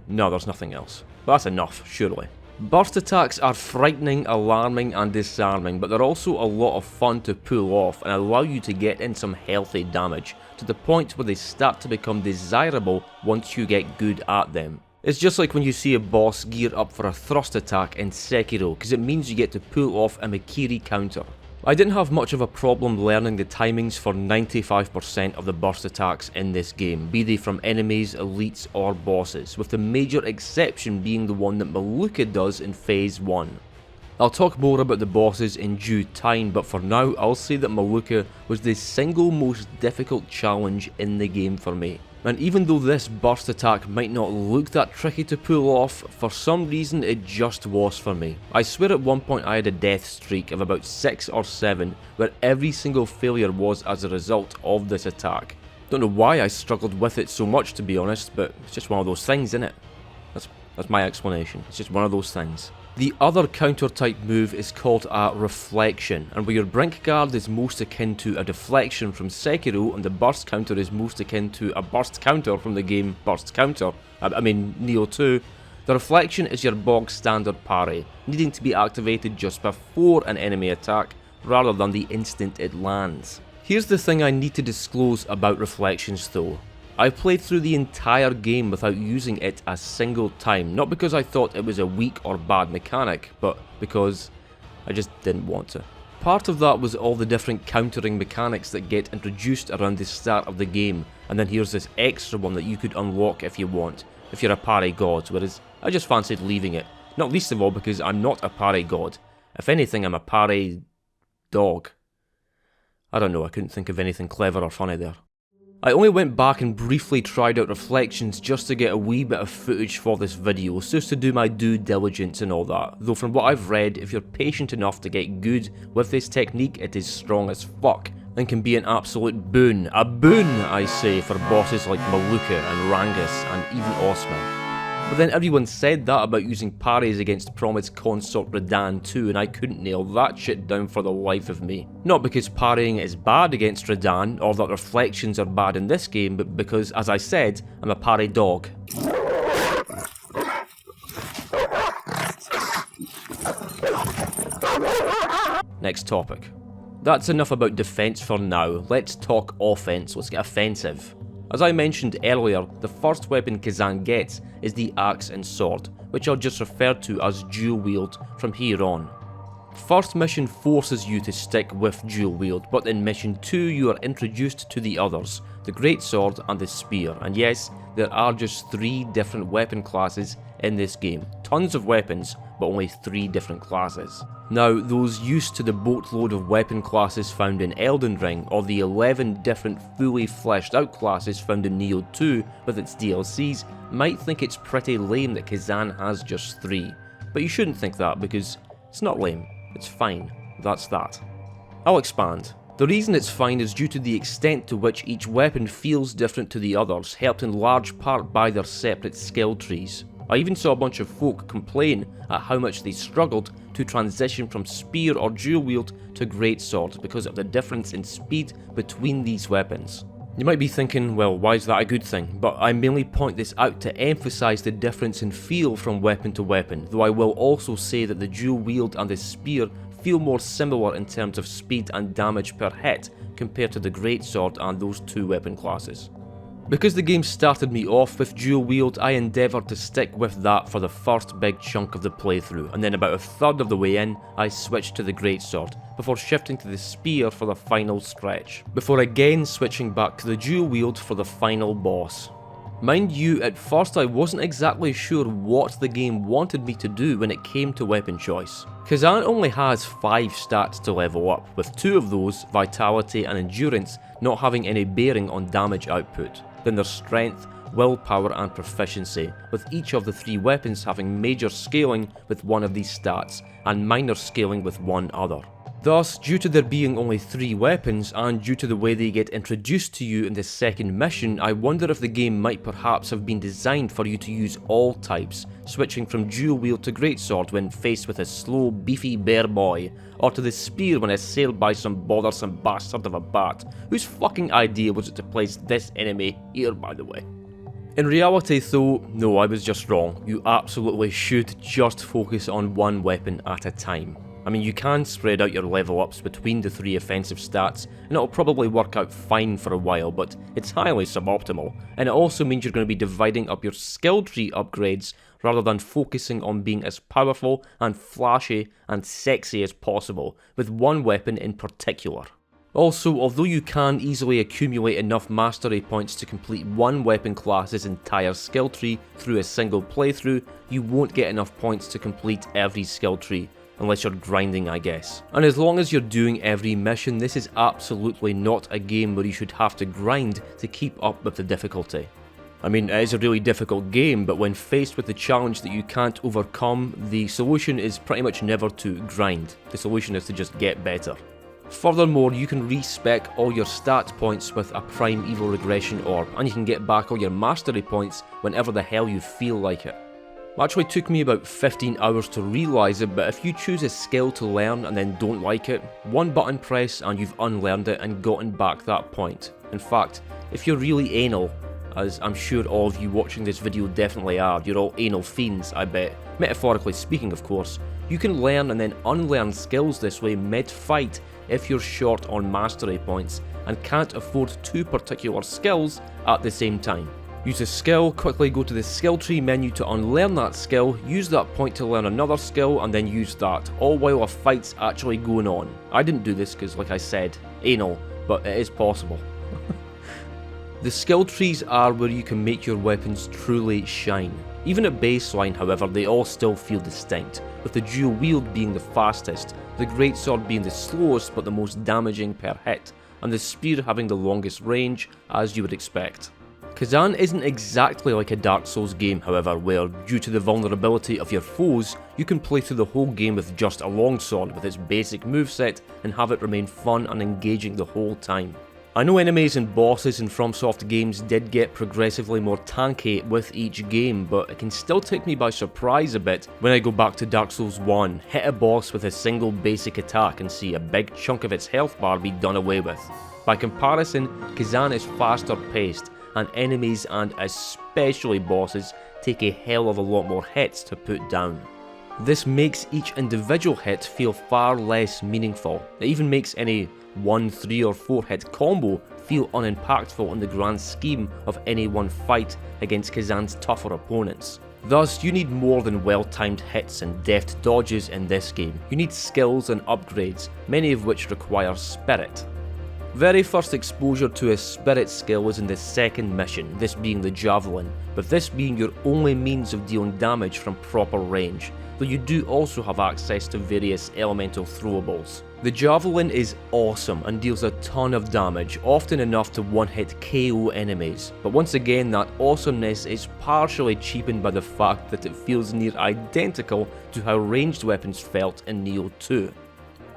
no, there's nothing else. But that's enough, surely. Burst attacks are frightening, alarming and disarming, but they're also a lot of fun to pull off and allow you to get in some healthy damage, to the point where they start to become desirable once you get good at them. It's just like when you see a boss gear up for a thrust attack in Sekiro, because it means you get to pull off a Mikiri counter. I didn't have much of a problem learning the timings for 95% of the burst attacks in this game, be they from enemies, elites or bosses, with the major exception being the one that Maluka does in Phase 1. I'll talk more about the bosses in due time, but for now I'll say that Maluka was the single most difficult challenge in the game for me. And even though this burst attack might not look that tricky to pull off, for some reason it just was for me. I swear at one point I had a death streak of about 6 or 7, where every single failure was as a result of this attack. Don't know why I struggled with it so much, to be honest, but it's just one of those things, isn't it? That's my explanation. It's just one of those things. The other counter type move is called a reflection, and where your brink guard is most akin to a deflection from Sekiro and the burst counter is most akin to a burst counter from the game Burst Counter, Neo 2, the reflection is your bog standard parry, needing to be activated just before an enemy attack rather than the instant it lands. Here's the thing I need to disclose about reflections though. I played through the entire game without using it a single time, not because I thought it was a weak or bad mechanic, but because I just didn't want to. Part of that was all the different countering mechanics that get introduced around the start of the game, and then here's this extra one that you could unlock if you want, if you're a parry god, whereas I just fancied leaving it, not least of all because I'm not a parry god. If anything, I'm a parry dog. I don't know, I couldn't think of anything clever or funny there. I only went back and briefly tried out reflections just to get a wee bit of footage for this video, just to do my due diligence and all that, though from what I've read, if you're patient enough to get good with this technique, it is strong as fuck, and can be an absolute boon. A boon, I say, for bosses like Maluka and Rangus and even Osman. But then everyone said that about using parries against Promet's consort Radahn too, and I couldn't nail that shit down for the life of me. Not because parrying is bad against Radahn, or that reflections are bad in this game, but because, as I said, I'm a parry dog. Next topic. That's enough about defense for now, let's talk offense, let's get offensive. As I mentioned earlier, the first weapon Khazan gets is the axe and sword, which I'll just refer to as dual wield from here on. First mission forces you to stick with dual wield, but in mission 2 you are introduced to the others, the greatsword and the spear, and yes, there are just 3 different weapon classes in this game. Tons of weapons, but only 3 different classes. Now, those used to the boatload of weapon classes found in Elden Ring, or the 11 different fully fleshed out classes found in Neo 2 with its DLCs, might think it's pretty lame that Khazan has just 3. But you shouldn't think that, because it's not lame, it's fine. That's that. I'll expand. The reason it's fine is due to the extent to which each weapon feels different to the others, helped in large part by their separate skill trees. I even saw a bunch of folk complain at how much they struggled to transition from spear or dual wield to greatsword because of the difference in speed between these weapons. You might be thinking, well, why is that a good thing? But I mainly point this out to emphasise the difference in feel from weapon to weapon, though I will also say that the dual wield and the spear feel more similar in terms of speed and damage per hit compared to the greatsword and those 2 weapon classes. Because the game started me off with dual wield, I endeavoured to stick with that for the first big chunk of the playthrough, and then about a third of the way in, I switched to the greatsword, before shifting to the spear for the final stretch, before again switching back to the dual wield for the final boss. Mind you, at first I wasn't exactly sure what the game wanted me to do when it came to weapon choice. Khazan only has 5 stats to level up, with 2 of those, Vitality and Endurance, not having any bearing on damage output. Then there's Strength, Willpower and Proficiency, with each of the 3 weapons having major scaling with one of these stats, and minor scaling with one other. Thus, due to there being only 3 weapons, and due to the way they get introduced to you in the second mission, I wonder if the game might perhaps have been designed for you to use all types, switching from dual wield to greatsword when faced with a slow, beefy bear boy, or to the spear when assailed by some bothersome bastard of a bat, whose fucking idea was it to place this enemy here, by the way. In reality though, no, I was just wrong. You absolutely should just focus on one weapon at a time. I mean, you can spread out your level ups between the 3 offensive stats, and it'll probably work out fine for a while, but it's highly suboptimal, and it also means you're going to be dividing up your skill tree upgrades rather than focusing on being as powerful and flashy and sexy as possible, with one weapon in particular. Also, although you can easily accumulate enough mastery points to complete one weapon class's entire skill tree through a single playthrough, you won't get enough points to complete every skill tree. Unless you're grinding, I guess. And as long as you're doing every mission, this is absolutely not a game where you should have to grind to keep up with the difficulty. I mean, it is a really difficult game, but when faced with the challenge that you can't overcome, the solution is pretty much never to grind. The solution is to just get better. Furthermore, you can respec all your stat points with a Primeval Regression Orb, and you can get back all your mastery points whenever the hell you feel like it. It actually took me about 15 hours to realise it, but if you choose a skill to learn and then don't like it, one button press and you've unlearned it and gotten back that point. In fact, if you're really anal, as I'm sure all of you watching this video definitely are, you're all anal fiends, I bet, metaphorically speaking of course, you can learn and then unlearn skills this way mid-fight if you're short on mastery points and can't afford 2 particular skills at the same time. Use a skill, quickly go to the skill tree menu to unlearn that skill, use that point to learn another skill, and then use that, all while a fight's actually going on. I didn't do this because, like I said, anal, but it is possible. The skill trees are where you can make your weapons truly shine. Even at baseline, however, they all still feel distinct, with the dual wield being the fastest, the greatsword being the slowest but the most damaging per hit, and the spear having the longest range, as you would expect. Khazan isn't exactly like a Dark Souls game, however, where, due to the vulnerability of your foes, you can play through the whole game with just a longsword with its basic moveset and have it remain fun and engaging the whole time. I know enemies and bosses in FromSoft games did get progressively more tanky with each game, but it can still take me by surprise a bit when I go back to Dark Souls 1, hit a boss with a single basic attack and see a big chunk of its health bar be done away with. By comparison, Khazan is faster paced, and enemies and especially bosses take a hell of a lot more hits to put down. This makes each individual hit feel far less meaningful. It even makes any 1, 3 or 4 hit combo feel unimpactful in the grand scheme of any one fight against Khazan's tougher opponents. Thus, you need more than well-timed hits and deft dodges in this game. You need skills and upgrades, many of which require spirit. Very first exposure to a spirit skill was in the second mission, this being the Javelin, with this being your only means of dealing damage from proper range, though you do also have access to various elemental throwables. The Javelin is awesome and deals a ton of damage, often enough to one-hit KO enemies, but once again that awesomeness is partially cheapened by the fact that it feels near identical to how ranged weapons felt in Neo 2.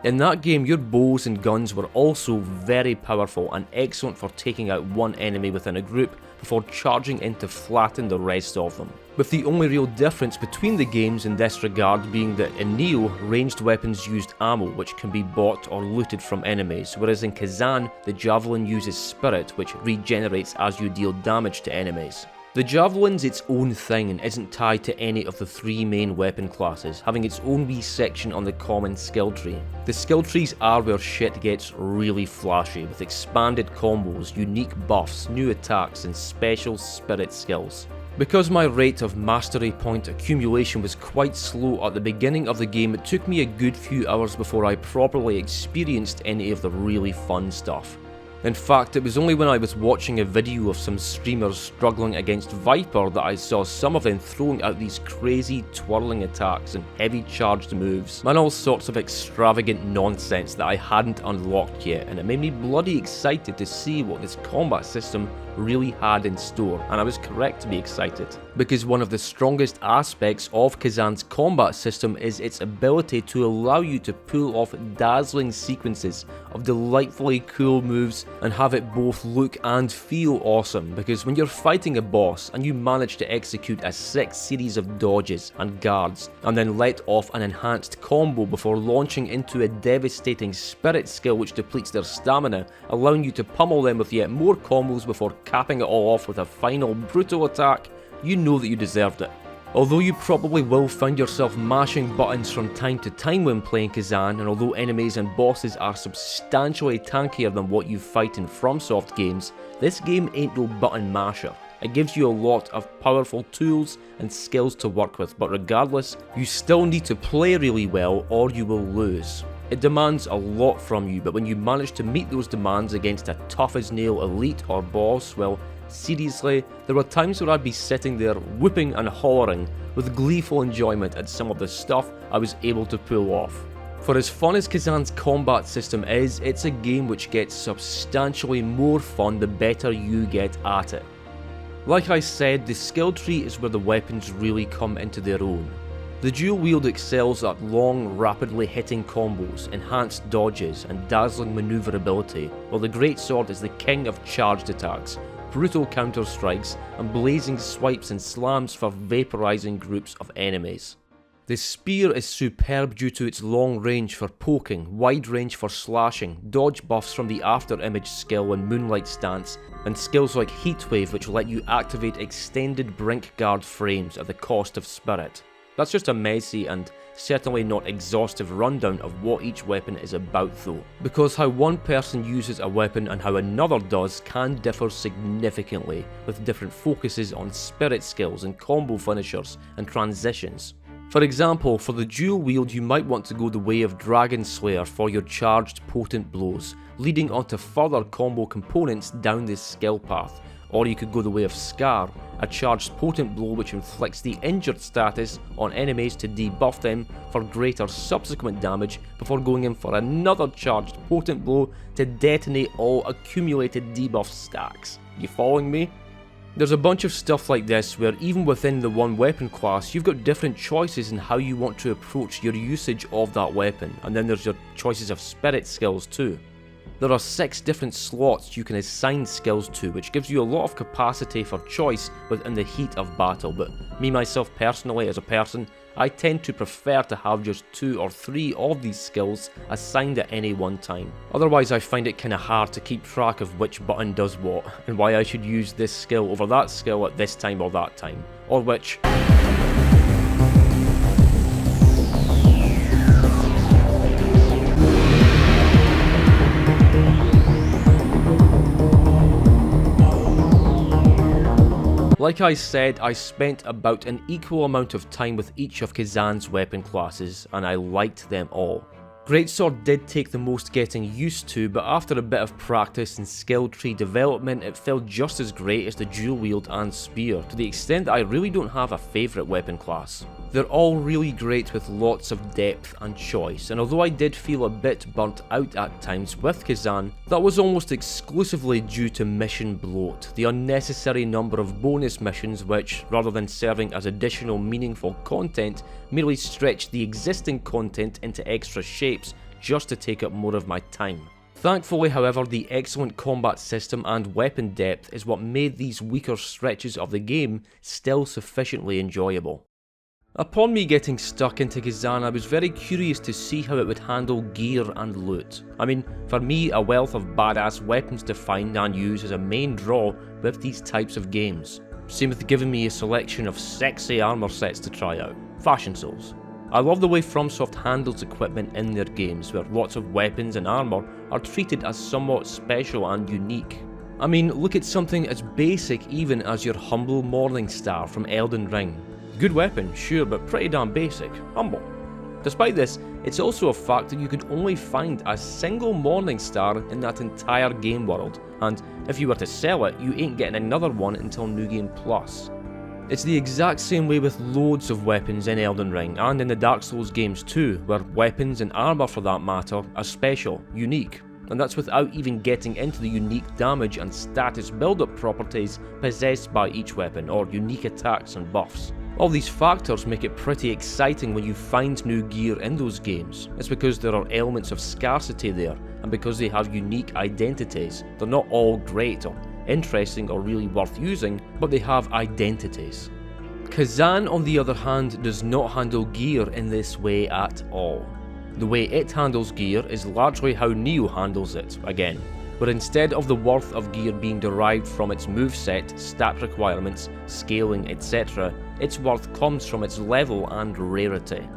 In that game, your bows and guns were also very powerful and excellent for taking out one enemy within a group before charging in to flatten the rest of them. With the only real difference between the games in this regard being that in Neo, ranged weapons used ammo which can be bought or looted from enemies, whereas in Khazan, the Javelin uses spirit which regenerates as you deal damage to enemies. The Javelin's its own thing and isn't tied to any of the 3 main weapon classes, having its own wee section on the common skill tree. The skill trees are where shit gets really flashy, with expanded combos, unique buffs, new attacks and special spirit skills. Because my rate of mastery point accumulation was quite slow at the beginning of the game, it took me a good few hours before I properly experienced any of the really fun stuff. In fact, it was only when I was watching a video of some streamers struggling against Viper that I saw some of them throwing out these crazy twirling attacks and heavy charged moves, and all sorts of extravagant nonsense that I hadn't unlocked yet, and it made me bloody excited to see what this combat system really had in store, and I was correct to be excited, because one of the strongest aspects of Khazan's combat system is its ability to allow you to pull off dazzling sequences of delightfully cool moves and have it both look and feel awesome, because when you're fighting a boss and you manage to execute a sick series of dodges and guards and then let off an enhanced combo before launching into a devastating spirit skill which depletes their stamina, allowing you to pummel them with yet more combos before capping it all off with a final brutal attack, you know that you deserved it. Although you probably will find yourself mashing buttons from time to time when playing Khazan, and although enemies and bosses are substantially tankier than what you fight in FromSoft games, this game ain't no button masher. It gives you a lot of powerful tools and skills to work with, but regardless, you still need to play really well or you will lose. It demands a lot from you, but when you manage to meet those demands against a tough as nail elite or boss, well, seriously, there were times where I'd be sitting there whooping and hollering with gleeful enjoyment at some of the stuff I was able to pull off. For as fun as Khazan's combat system is, it's a game which gets substantially more fun the better you get at it. Like I said, the skill tree is where the weapons really come into their own. The dual wield excels at long, rapidly hitting combos, enhanced dodges and dazzling maneuverability, while the greatsword is the king of charged attacks, brutal counter strikes and blazing swipes and slams for vaporizing groups of enemies. The spear is superb due to its long range for poking, wide range for slashing, dodge buffs from the after image skill and moonlight stance, and skills like heatwave which let you activate extended brink guard frames at the cost of spirit. That's just a messy and certainly not exhaustive rundown of what each weapon is about though, because how one person uses a weapon and how another does can differ significantly, with different focuses on spirit skills and combo finishers and transitions. For example, for the dual wield you might want to go the way of Dragon Slayer for your charged potent blows, leading onto further combo components down this skill path. Or you could go the way of Scar, a charged potent blow which inflicts the injured status on enemies to debuff them for greater subsequent damage before going in for another charged potent blow to detonate all accumulated debuff stacks. You following me? There's a bunch of stuff like this where even within the one weapon class you've got different choices in how you want to approach your usage of that weapon, and then there's your choices of spirit skills too. There are 6 different slots you can assign skills to, which gives you a lot of capacity for choice within the heat of battle, but me myself personally as a person, I tend to prefer to have just 2 or 3 of these skills assigned at any one time. Otherwise I find it kinda hard to keep track of which button does what, and why I should use this skill over that skill at this time or that time, or which... Like I said, I spent about an equal amount of time with each of Khazan's weapon classes, and I liked them all. Greatsword did take the most getting used to, but after a bit of practice and skill tree development, it felt just as great as the dual wield and spear, to the extent that I really don't have a favourite weapon class. They're all really great with lots of depth and choice, and although I did feel a bit burnt out at times with Khazan, that was almost exclusively due to mission bloat, the unnecessary number of bonus missions which, rather than serving as additional meaningful content, merely stretched the existing content into extra shapes just to take up more of my time. Thankfully, however, the excellent combat system and weapon depth is what made these weaker stretches of the game still sufficiently enjoyable. Upon me getting stuck into Khazan, I was very curious to see how it would handle gear and loot. I mean, for me, a wealth of badass weapons to find and use is a main draw with these types of games. Same with giving me a selection of sexy armor sets to try out. Fashion Souls. I love the way FromSoft handles equipment in their games, where lots of weapons and armor are treated as somewhat special and unique. I mean, look at something as basic even as your humble Morning Star from Elden Ring. Good weapon, sure, but pretty damn basic. Humble. Despite this, it's also a fact that you could only find a single Morning Star in that entire game world, and if you were to sell it, you ain't getting another one until New Game Plus. It's the exact same way with loads of weapons in Elden Ring, and in the Dark Souls games too, where weapons and armour for that matter are special, unique, and that's without even getting into the unique damage and status build-up properties possessed by each weapon, or unique attacks and buffs. All these factors make it pretty exciting when you find new gear in those games. It's because there are elements of scarcity there, and because they have unique identities. They're not all great or interesting or really worth using, but they have identities. Khazan, on the other hand, does not handle gear in this way at all. The way it handles gear is largely how Nioh handles it, again, where instead of the worth of gear being derived from its moveset, stat requirements, scaling, etc., its worth comes from its level and rarity.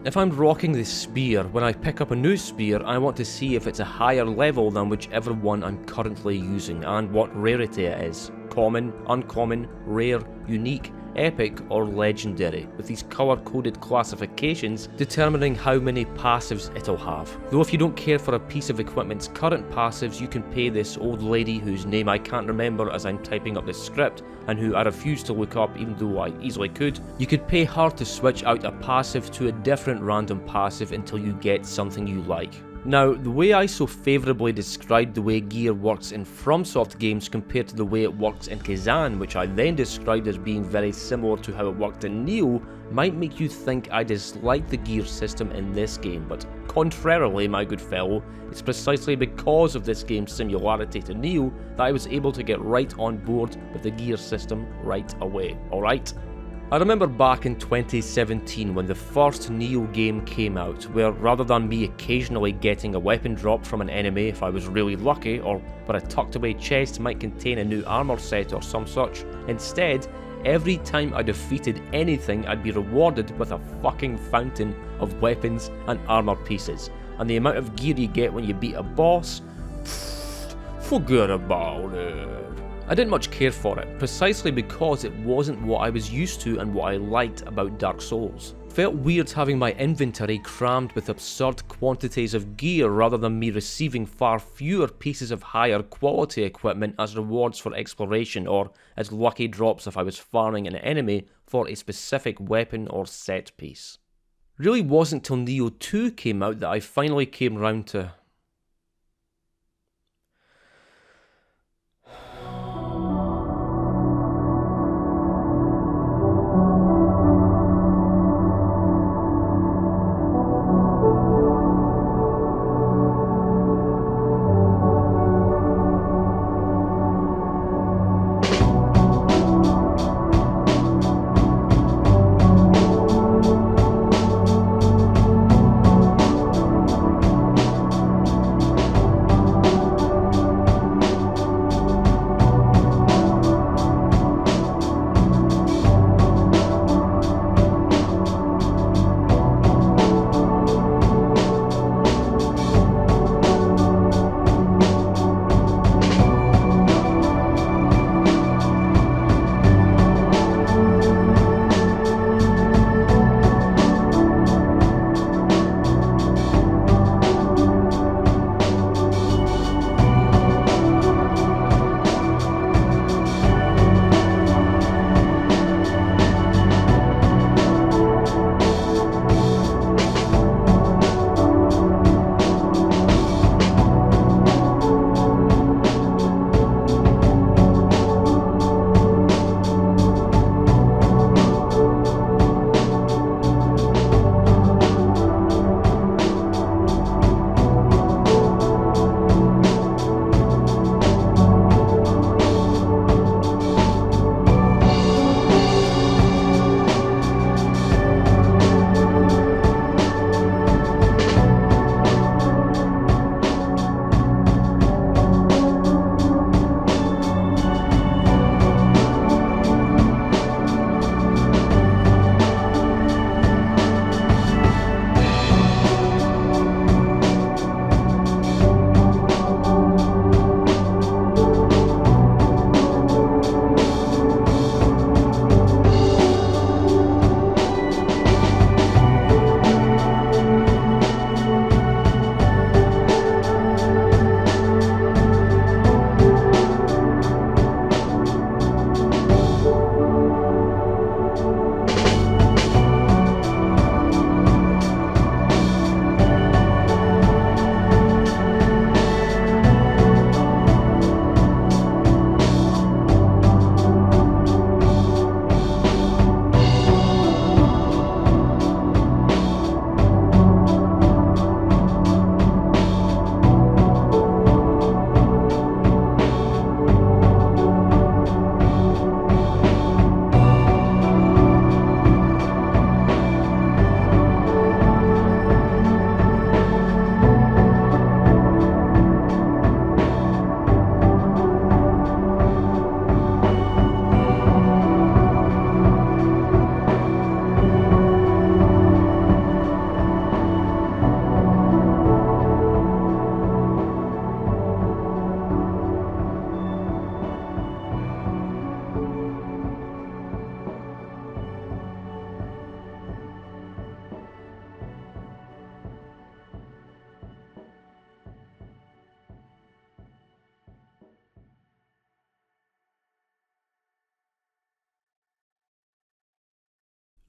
If I'm rocking this spear, when I pick up a new spear, I want to see if it's a higher level than whichever one I'm currently using, and what rarity it is. Common, uncommon, rare, unique, epic, or legendary, with these colour-coded classifications determining how many passives it'll have. Though if you don't care for a piece of equipment's current passives, you can pay this old lady whose name I can't remember as I'm typing up this script, and who I refuse to look up even though I easily could. You could pay her to switch out a passive to a different random passive until you get something you like. Now, the way I so favourably described the way gear works in FromSoft games compared to the way it works in Khazan, which I then described as being very similar to how it worked in Nioh, might make you think I dislike the gear system in this game, but contrarily, my good fellow, it's precisely because of this game's similarity to Nioh that I was able to get right on board with the gear system right away, alright? I remember back in 2017 when the first Nioh game came out, where rather than me occasionally getting a weapon drop from an enemy if I was really lucky, or where a tucked away chest might contain a new armor set or some such, instead, every time I defeated anything I'd be rewarded with a fucking fountain of weapons and armor pieces, and the amount of gear you get when you beat a boss, forget about it. I didn't much care for it, precisely because it wasn't what I was used to and what I liked about Dark Souls. Felt weird having my inventory crammed with absurd quantities of gear rather than me receiving far fewer pieces of higher quality equipment as rewards for exploration or as lucky drops if I was farming an enemy for a specific weapon or set piece. Really wasn't till Nioh 2 came out that I finally came round to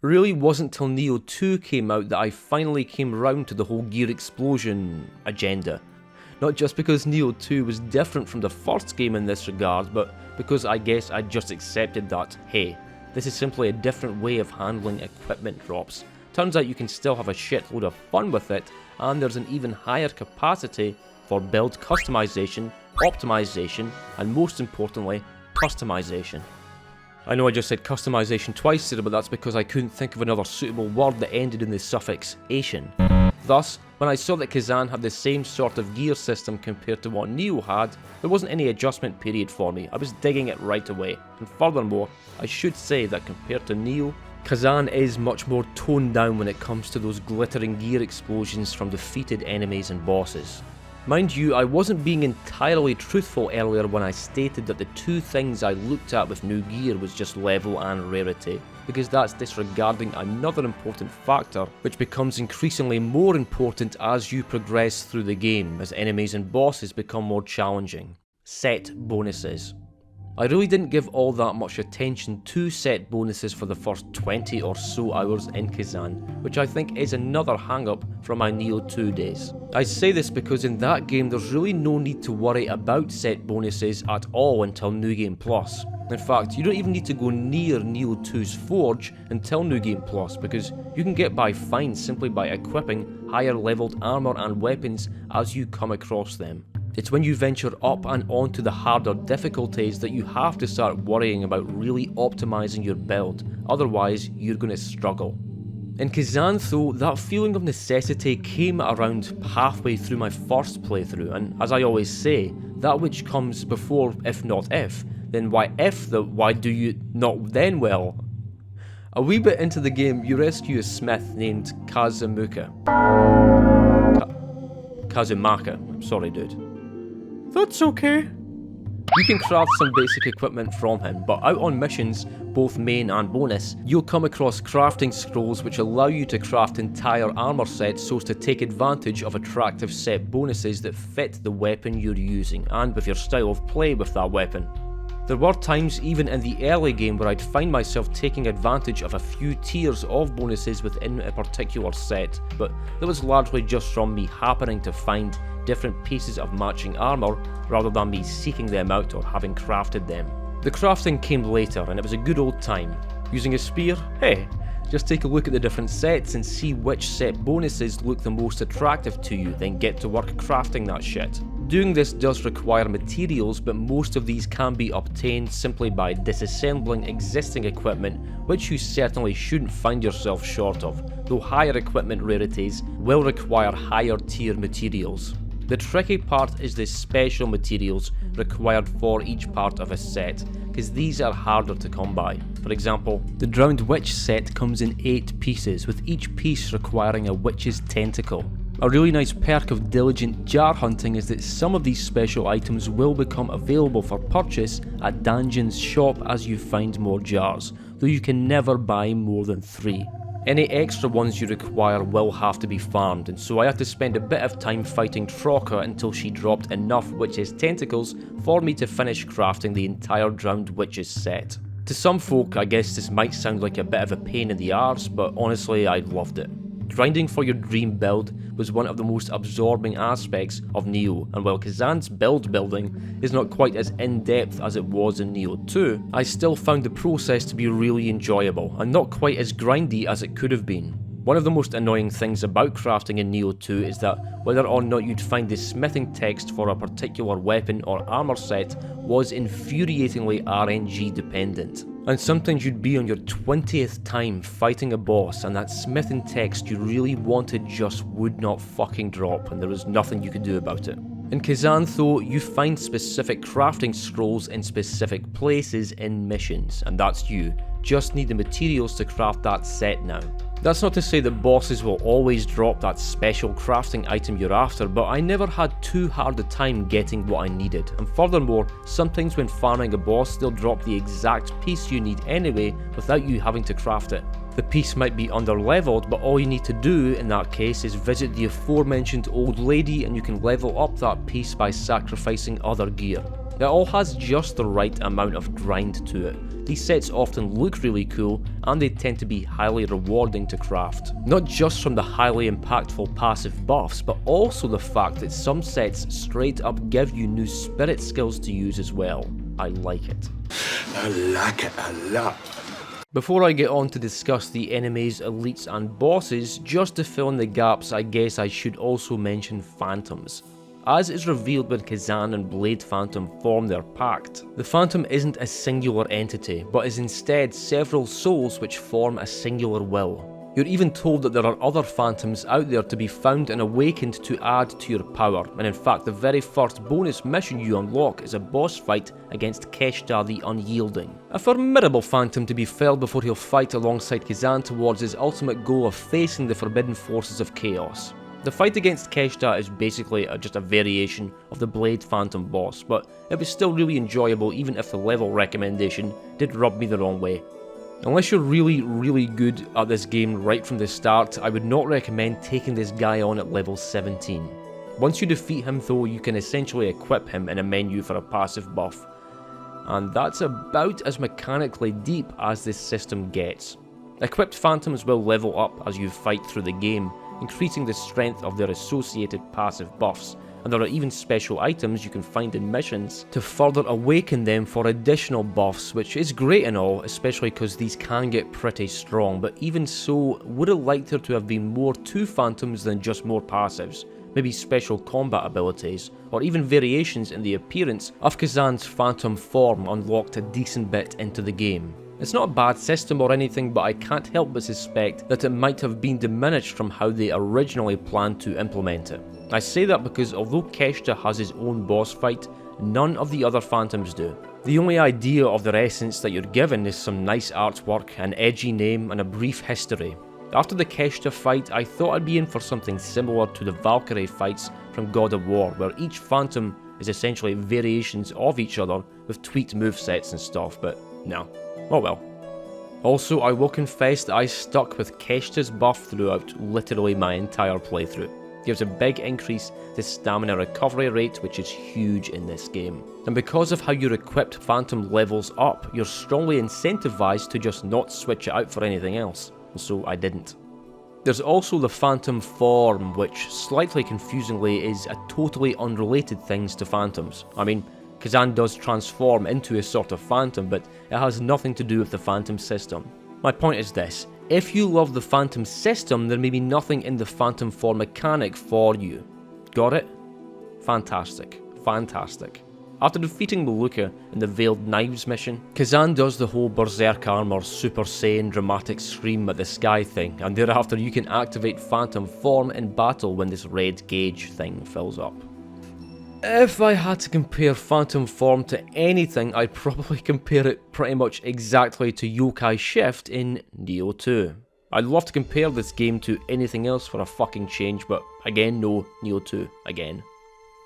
really wasn't till Neo 2 came out that I finally came round to the whole gear explosion agenda. Not just because Neo 2 was different from the first game in this regard, but because I guess I just accepted that, hey, this is simply a different way of handling equipment drops. Turns out you can still have a shitload of fun with it, and there's an even higher capacity for build customization, optimization, and most importantly, customization. I know I just said customization twice there, but that's because I couldn't think of another suitable word that ended in the suffix "ation." Thus, when I saw that Khazan had the same sort of gear system compared to what Neo had, there wasn't any adjustment period for me. I was digging it right away. And furthermore, I should say that compared to Neo, Khazan is much more toned down when it comes to those glittering gear explosions from defeated enemies and bosses. Mind you, I wasn't being entirely truthful earlier when I stated that the two things I looked at with new gear was just level and rarity, because that's disregarding another important factor which becomes increasingly more important as you progress through the game as enemies and bosses become more challenging. Set bonuses. I really didn't give all that much attention to set bonuses for the first 20 or so hours in Khazan, which I think is another hang-up from my Neo 2 days. I say this because in that game there's really no need to worry about set bonuses at all until New Game Plus. In fact, you don't even need to go near Neo 2's Forge until New Game Plus, because you can get by fine simply by equipping higher leveled armour and weapons as you come across them. It's when you venture up and onto the harder difficulties that you have to start worrying about really optimizing your build, otherwise you're going to struggle. In Khazan though, that feeling of necessity came around halfway through my first playthrough, and as I always say, that which comes before if not if, then why if the why do you not then? Well, a wee bit into the game you rescue a smith named Kazumaka. Sorry dude. That's okay. You can craft some basic equipment from him, but out on missions, both main and bonus, you'll come across crafting scrolls which allow you to craft entire armour sets so as to take advantage of attractive set bonuses that fit the weapon you're using and with your style of play with that weapon. There were times even in the early game where I'd find myself taking advantage of a few tiers of bonuses within a particular set, but that was largely just from me happening to find different pieces of matching armour rather than me seeking them out or having crafted them. The crafting came later and it was a good old time. Using a spear? Hey, just take a look at the different sets and see which set bonuses look the most attractive to you, then get to work crafting that shit. Doing this does require materials, but most of these can be obtained simply by disassembling existing equipment, which you certainly shouldn't find yourself short of, though higher equipment rarities will require higher tier materials. The tricky part is the special materials required for each part of a set, because these are harder to come by. For example, the Drowned Witch set comes in 8 pieces, with each piece requiring a witch's tentacle. A really nice perk of diligent jar hunting is that some of these special items will become available for purchase at Dungeon's shop as you find more jars, though you can never buy more than 3. Any extra ones you require will have to be farmed, and so I had to spend a bit of time fighting Trocka until she dropped enough witch's tentacles for me to finish crafting the entire Drowned Witches set. To some folk, I guess this might sound like a bit of a pain in the arse, but honestly I loved it. Grinding for your dream build was one of the most absorbing aspects of Neo, and while Khazan's build building is not quite as in-depth as it was in Neo 2, I still found the process to be really enjoyable, and not quite as grindy as it could have been. One of the most annoying things about crafting in Neo 2 is that whether or not you'd find the smithing text for a particular weapon or armour set was infuriatingly RNG dependent. And sometimes you'd be on your 20th time fighting a boss and that smithing text you really wanted just would not fucking drop, and there was nothing you could do about it. In Khazan though, you find specific crafting scrolls in specific places in missions, and that's you. Just need the materials to craft that set now. That's not to say that bosses will always drop that special crafting item you're after, but I never had too hard a time getting what I needed, and furthermore, sometimes when farming a boss they'll drop the exact piece you need anyway without you having to craft it. The piece might be under-leveled, but all you need to do in that case is visit the aforementioned old lady and you can level up that piece by sacrificing other gear. It all has just the right amount of grind to it. These sets often look really cool, and they tend to be highly rewarding to craft. Not just from the highly impactful passive buffs, but also the fact that some sets straight up give you new spirit skills to use as well. I like it. I like it a lot. Before I get on to discuss the enemies, elites and bosses, just to fill in the gaps, I guess I should also mention phantoms. As is revealed when Khazan and Blade Phantom form their pact, the Phantom isn't a singular entity, but is instead several souls which form a singular will. You're even told that there are other phantoms out there to be found and awakened to add to your power, and in fact the very first bonus mission you unlock is a boss fight against Keshta the Unyielding. A formidable phantom to be felled before he'll fight alongside Khazan towards his ultimate goal of facing the forbidden forces of chaos. The fight against Keshta is basically just a variation of the Blade Phantom boss, but it was still really enjoyable even if the level recommendation did rub me the wrong way. Unless you're really good at this game right from the start, I would not recommend taking this guy on at level 17. Once you defeat him though, you can essentially equip him in a menu for a passive buff. And that's about as mechanically deep as this system gets. Equipped phantoms will level up as you fight through the game, increasing the strength of their associated passive buffs, and there are even special items you can find in missions to further awaken them for additional buffs, which is great and all, especially because these can get pretty strong, but even so, would have liked there to have been more to phantoms than just more passives, maybe special combat abilities, or even variations in the appearance of Khazan's phantom form unlocked a decent bit into the game. It's not a bad system or anything, but I can't help but suspect that it might have been diminished from how they originally planned to implement it. I say that because although Keshta has his own boss fight, none of the other phantoms do. The only idea of their essence that you're given is some nice artwork, an edgy name, and a brief history. After the Keshta fight, I thought I'd be in for something similar to the Valkyrie fights from God of War, where each phantom is essentially variations of each other with tweaked movesets and stuff, but no. Oh well. Also, I will confess that I stuck with Keshta's buff throughout literally my entire playthrough. Gives a big increase to stamina recovery rate, which is huge in this game. And because of how your equipped phantom levels up, you're strongly incentivized to just not switch it out for anything else, so I didn't. There's also the phantom form, which slightly confusingly is a totally unrelated thing to phantoms. I mean, Khazan does transform into a sort of phantom, but it has nothing to do with the phantom system. My point is this: if you love the phantom system, there may be nothing in the phantom form mechanic for you. Got it? Fantastic. Fantastic. After defeating Meluka in the Veiled Knives mission, Khazan does the whole Berserker armor Super Saiyan dramatic scream at the sky thing, and thereafter you can activate phantom form in battle when this red gauge thing fills up. If I had to compare phantom form to anything, I'd probably compare it pretty much exactly to Yokai Shift in Nioh 2. I'd love to compare this game to anything else for a fucking change, but again, no, Nioh 2, again.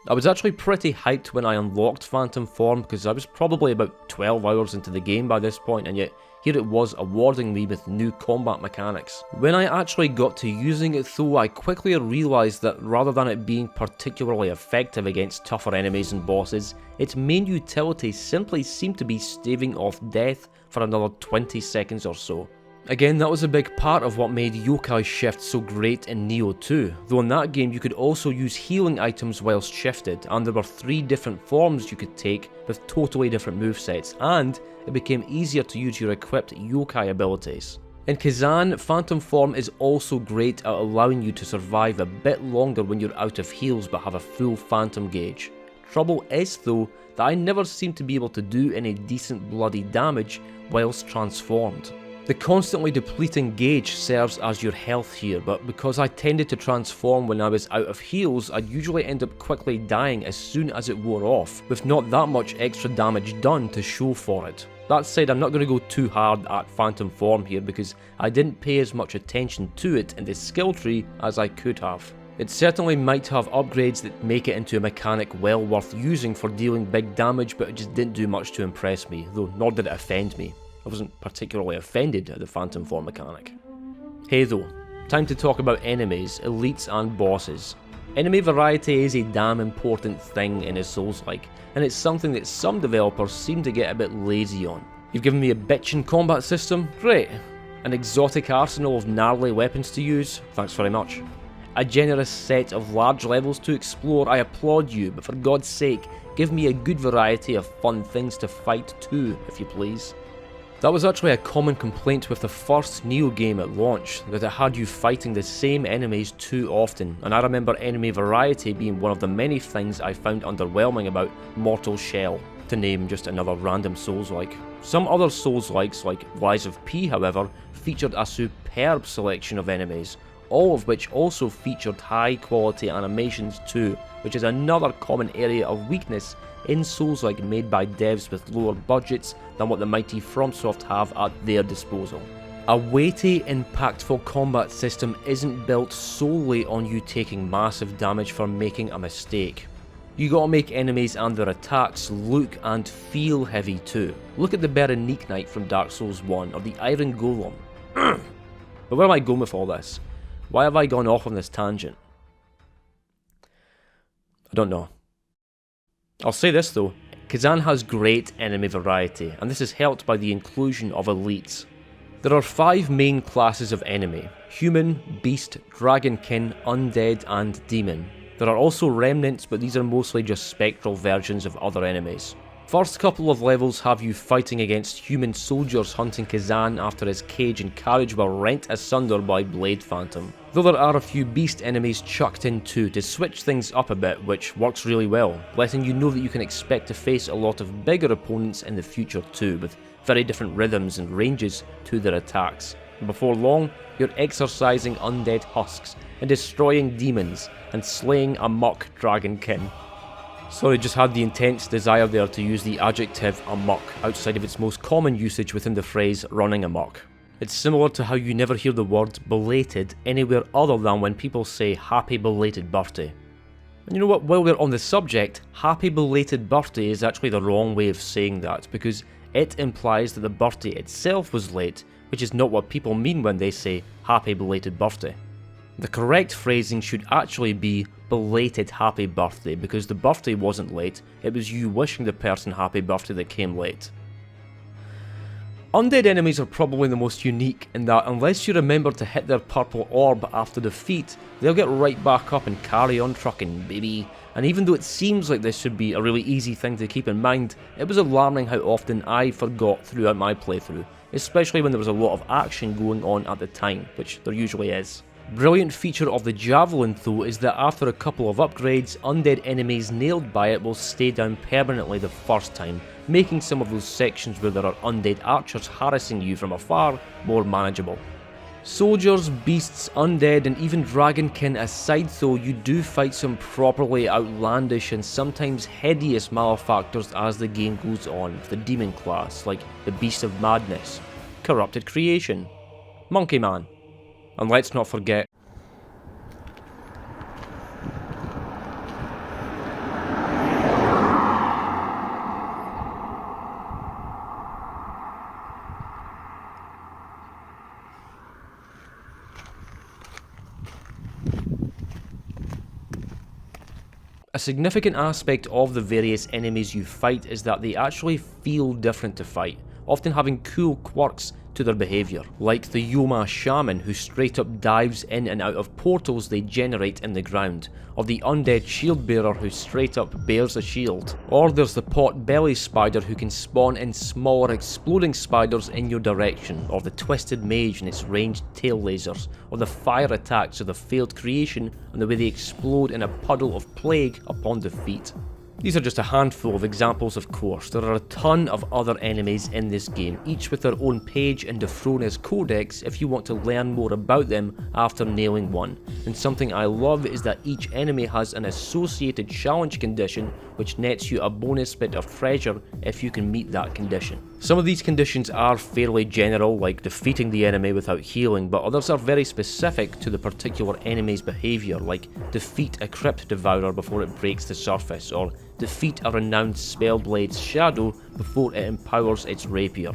I was actually pretty hyped when I unlocked phantom form because I was probably about 12 hours into the game by this point, and yet here it was awarding me with new combat mechanics. When I actually got to using it though, I quickly realised that rather than it being particularly effective against tougher enemies and bosses, its main utility simply seemed to be staving off death for another 20 seconds or so. Again, that was a big part of what made Yokai Shift so great in Nioh 2, though in that game you could also use healing items whilst shifted, and there were 3 different forms you could take with totally different movesets, and it became easier to use your equipped yokai abilities. In Khazan, phantom form is also great at allowing you to survive a bit longer when you're out of heals but have a full phantom gauge. Trouble is though, that I never seem to be able to do any decent bloody damage whilst transformed. The constantly depleting gauge serves as your health here, but because I tended to transform when I was out of heals, I'd usually end up quickly dying as soon as it wore off, with not that much extra damage done to show for it. That said, I'm not going to go too hard at phantom form here because I didn't pay as much attention to it in the skill tree as I could have. It certainly might have upgrades that make it into a mechanic well worth using for dealing big damage, but it just didn't do much to impress me, though nor did it offend me. I wasn't particularly offended at the phantom form mechanic. Hey though, time to talk about enemies, elites and bosses. Enemy variety is a damn important thing in a Souls-like, and it's something that some developers seem to get a bit lazy on. You've given me a bitchin' combat system? Great. An exotic arsenal of gnarly weapons to use? Thanks very much. A generous set of large levels to explore? I applaud you, but for God's sake, give me a good variety of fun things to fight too, if you please. That was actually a common complaint with the first Neo game at launch, that it had you fighting the same enemies too often, and I remember enemy variety being one of the many things I found underwhelming about Mortal Shell, to name just another random Souls-like. Some other Souls-likes, like Lies of P, however, featured a superb selection of enemies, all of which also featured high quality animations too, which is another common area of weakness in Souls-like made by devs with lower budgets than what the mighty FromSoft have at their disposal. A weighty, impactful combat system isn't built solely on you taking massive damage for making a mistake. You gotta make enemies and their attacks look and feel heavy too. Look at the Berserker Knight from Dark Souls 1 or the Iron Golem. But where am I going with all this? Why have I gone off on this tangent? I don't know. I'll say this though, Khazan has great enemy variety, and this is helped by the inclusion of elites. There are 5 main classes of enemy: human, beast, dragonkin, undead and demon. There are also remnants, but these are mostly just spectral versions of other enemies. First couple of levels have you fighting against human soldiers hunting Khazan after his cage and carriage were rent asunder by Blade Phantom. Though there are a few beast enemies chucked in too to switch things up a bit, which works really well, letting you know that you can expect to face a lot of bigger opponents in the future too, with very different rhythms and ranges to their attacks. And before long, you're exorcising undead husks and destroying demons and slaying a muck dragonkin. Sorry, just had the intense desire there to use the adjective amok outside of its most common usage within the phrase running amok. It's similar to how you never hear the word belated anywhere other than when people say happy belated birthday. And you know what, while we're on the subject, happy belated birthday is actually the wrong way of saying that, because it implies that the birthday itself was late, which is not what people mean when they say happy belated birthday. The correct phrasing should actually be belated happy birthday, because the birthday wasn't late, it was you wishing the person happy birthday that came late. Undead enemies are probably the most unique in that unless you remember to hit their purple orb after defeat, they'll get right back up and carry on trucking, baby. And even though it seems like this should be a really easy thing to keep in mind, it was alarming how often I forgot throughout my playthrough, especially when there was a lot of action going on at the time, which there usually is. Brilliant feature of the Javelin though is that after a couple of upgrades, undead enemies nailed by it will stay down permanently the first time, making some of those sections where there are undead archers harassing you from afar more manageable. Soldiers, beasts, undead and even dragonkin aside though, you do fight some properly outlandish and sometimes hideous malefactors as the game goes on, with the demon class like the Beast of Madness, Corrupted Creation, Monkey Man, and let's not forget a significant aspect of the various enemies you fight is that they actually feel different to fight, often having cool quirks to their behaviour, like the Yoma Shaman who straight up dives in and out of portals they generate in the ground, or the undead shield bearer who straight up bears a shield, or there's the pot belly spider who can spawn in smaller exploding spiders in your direction, or the twisted mage and its ranged tail lasers, or the fire attacks of the failed creation and the way they explode in a puddle of plague upon defeat. These are just a handful of examples, of course. There are a ton of other enemies in this game, each with their own page in Defrona's codex if you want to learn more about them after nailing one. And something I love is that each enemy has an associated challenge condition which nets you a bonus bit of treasure if you can meet that condition. Some of these conditions are fairly general, like defeating the enemy without healing, but others are very specific to the particular enemy's behaviour, like defeat a crypt devourer before it breaks the surface, or defeat a renowned spellblade's shadow before it empowers its rapier.